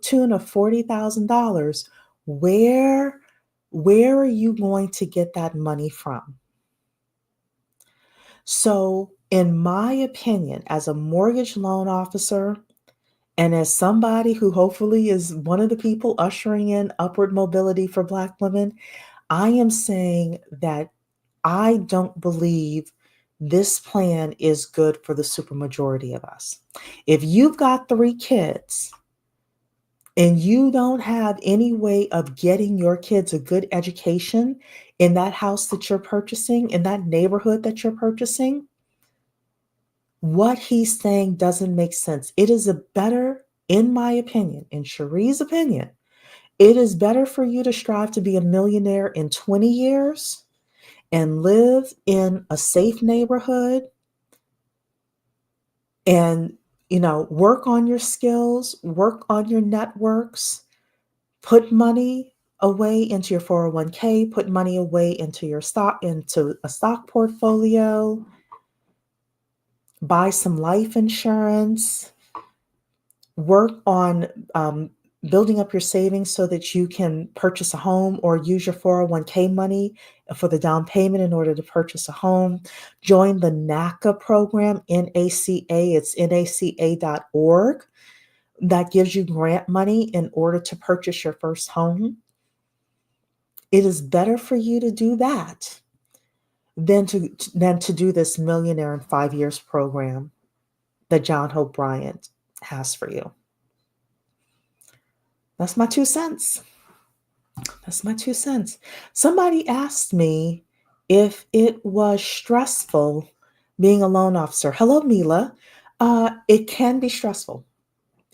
tune of $40,000, where are you going to get that money from? So, in my opinion, as a mortgage loan officer and as somebody who hopefully is one of the people ushering in upward mobility for Black women, I am saying that I don't believe this plan is good for the supermajority of us. If you've got 3 kids and you don't have any way of getting your kids a good education in that house that you're purchasing, in that neighborhood that you're purchasing, what he's saying doesn't make sense. It is in my opinion, in Cherie's opinion, it is better for you to strive to be a millionaire in 20 years and live in a safe neighborhood and, work on your skills, work on your networks, put money away into your 401k, put money away into a stock portfolio, buy some life insurance, work on building up your savings so that you can purchase a home or use your 401k money for the down payment in order to purchase a home. Join the NACA program, NACA, it's naca.org. That gives you grant money in order to purchase your first home. It is better for you to do that than to do this Millionaire in 5 Years program that John Hope Bryant has for you. That's my 2 cents. That's my 2 cents. Somebody asked me if it was stressful being a loan officer. Hello, Mila. It can be stressful.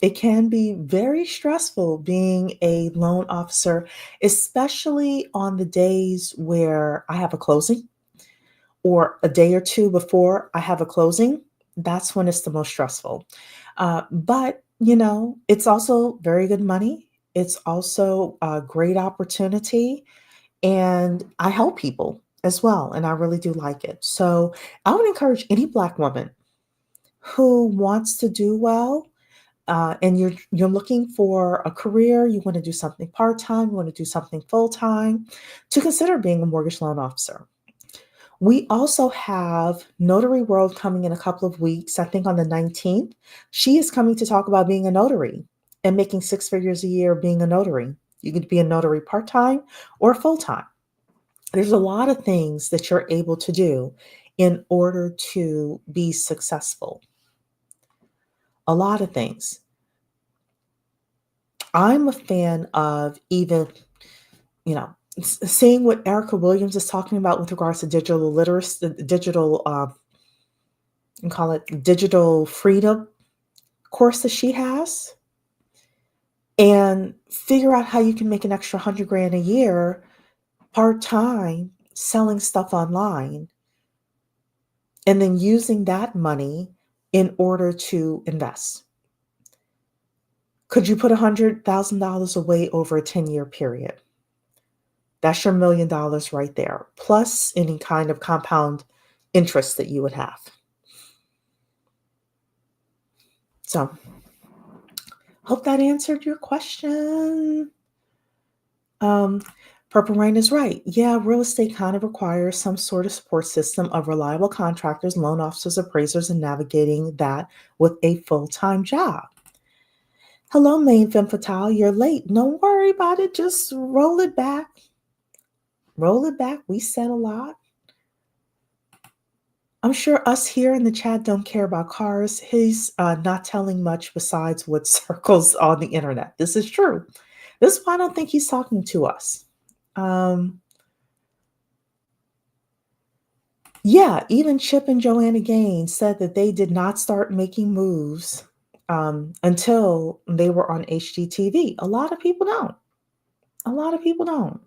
It can be very stressful being a loan officer, especially on the days where I have a closing or a day or two before I have a closing. That's when it's the most stressful. But, it's also very good money. It's also a great opportunity. And I help people as well. And I really do like it. So I would encourage any Black woman who wants to do well, and you're looking for a career, you want to do something part-time, you want to do something full-time, to consider being a mortgage loan officer. We also have Notary World coming in a couple of weeks, I think on the 19th. She is coming to talk about being a notary and making 6 figures a year being a notary. You could be a notary part-time or full-time. There's a lot of things that you're able to do in order to be successful. A lot of things. I'm a fan of even, seeing what Erica Williams is talking about with regards to digital literacy, digital, and call it digital freedom course that she has, and figure out how you can make an extra 100 grand a year part-time selling stuff online, and then using that money in order to invest. Could you put $100,000 away over a 10-year period? That's your $1 million right there, plus any kind of compound interest that you would have. So, hope that answered your question. Purple Rain is right. Yeah, real estate kind of requires some sort of support system of reliable contractors, loan officers, appraisers, and navigating that with a full-time job. Hello, Main Femme Fatale. You're late. Don't worry about it. Just roll it back. Roll it back. We said a lot. I'm sure us here in the chat don't care about cars. He's not telling much besides what circles on the internet. This is true. This is why I don't think he's talking to us. Yeah, even Chip and Joanna Gaines said that they did not start making moves until they were on HGTV. A lot of people don't. A lot of people don't.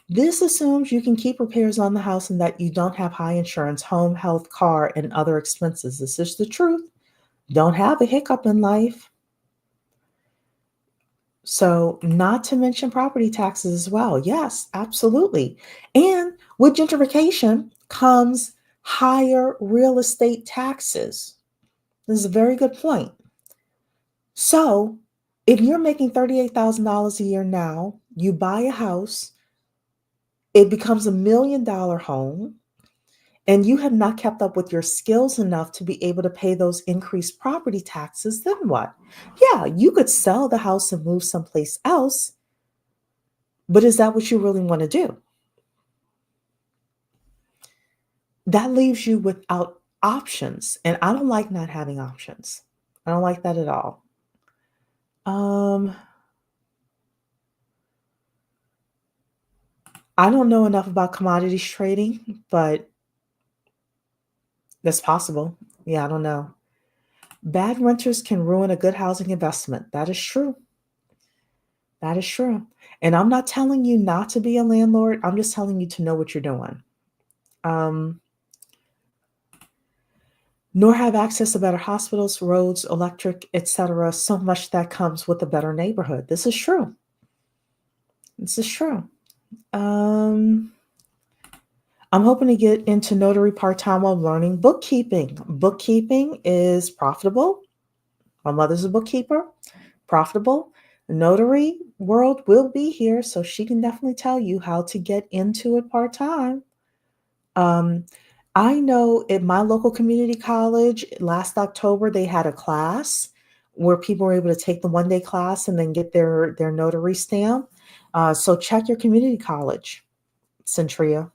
This assumes you can keep repairs on the house and that you don't have high insurance, home, health, car, and other expenses. This is the truth. Don't have a hiccup in life. So, not to mention property taxes as well. Yes, absolutely. And with gentrification comes higher real estate taxes. This is a very good point. So, if you're making $38,000 a year now, you buy a house, it becomes $1 million home, and you have not kept up with your skills enough to be able to pay those increased property taxes, then what? Yeah, you could sell the house and move someplace else, but is that what you really want to do? That leaves you without options, and I don't like not having options. I don't like that at all. I don't know enough about commodities trading, but that's possible. Yeah, I don't know. Bad renters can ruin a good housing investment. That is true. That is true. And I'm not telling you not to be a landlord. I'm just telling you to know what you're doing. Nor have access to better hospitals, roads, electric, etc. So much that comes with a better neighborhood. This is true. This is true. I'm hoping to get into notary part-time while learning bookkeeping. Bookkeeping is profitable, My mother's a bookkeeper, profitable. The notary world will be here, so she can definitely tell you how to get into it part time. Um, I know at my local community college last October, they had a class where people were able to take the 1 day class and then get their notary stamp. So check your community college, Centria.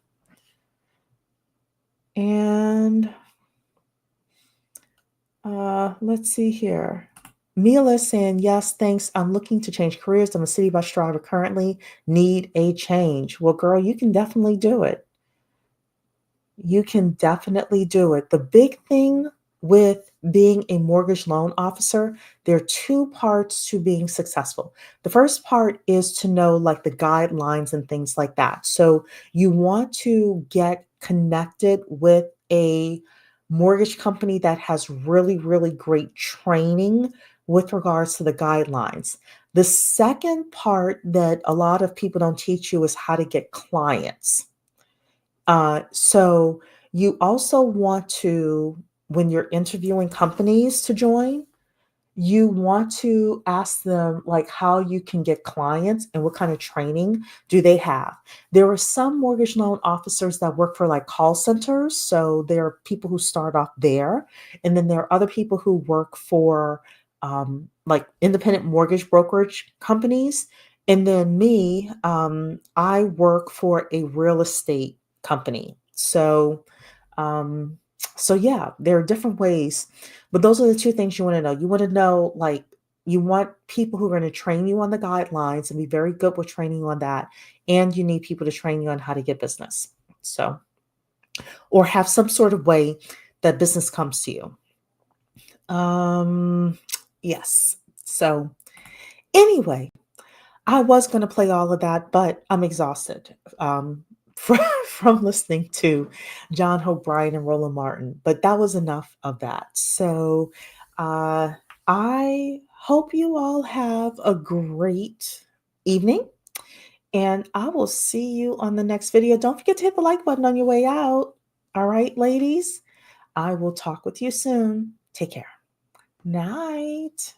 And let's see here. Mila saying, yes, thanks. I'm looking to change careers. I'm a city bus driver currently. Need a change. Well, girl, you can definitely do it. You can definitely do it. The big thing with being a mortgage loan officer, there are two parts to being successful. The first part is to know like the guidelines and things like that. So you want to get connected with a mortgage company that has really, really great training with regards to the guidelines. The second part that a lot of people don't teach you is how to get clients. So you also want to, when you're interviewing companies to join, you want to ask them like how you can get clients and what kind of training do they have. There are some mortgage loan officers that work for like call centers. So there are people who start off there. And then there are other people who work for like independent mortgage brokerage companies. And then me, I work for a real estate company. Um, so yeah, there are different ways, but those are the two things you want to know. You want to know, like, you want people who are going to train you on the guidelines and be very good with training you on that. And you need people to train you on how to get business. So, or have some sort of way that business comes to you. Yes. So anyway, I was going to play all of that, but I'm exhausted from listening to John Hope Bryant and Roland Martin. But that was enough of that. So uh, I hope you all have a great evening, and I will see you on the next video. Don't forget to hit the like button on your way out. All right, ladies, I will talk with you soon. Take care. Night.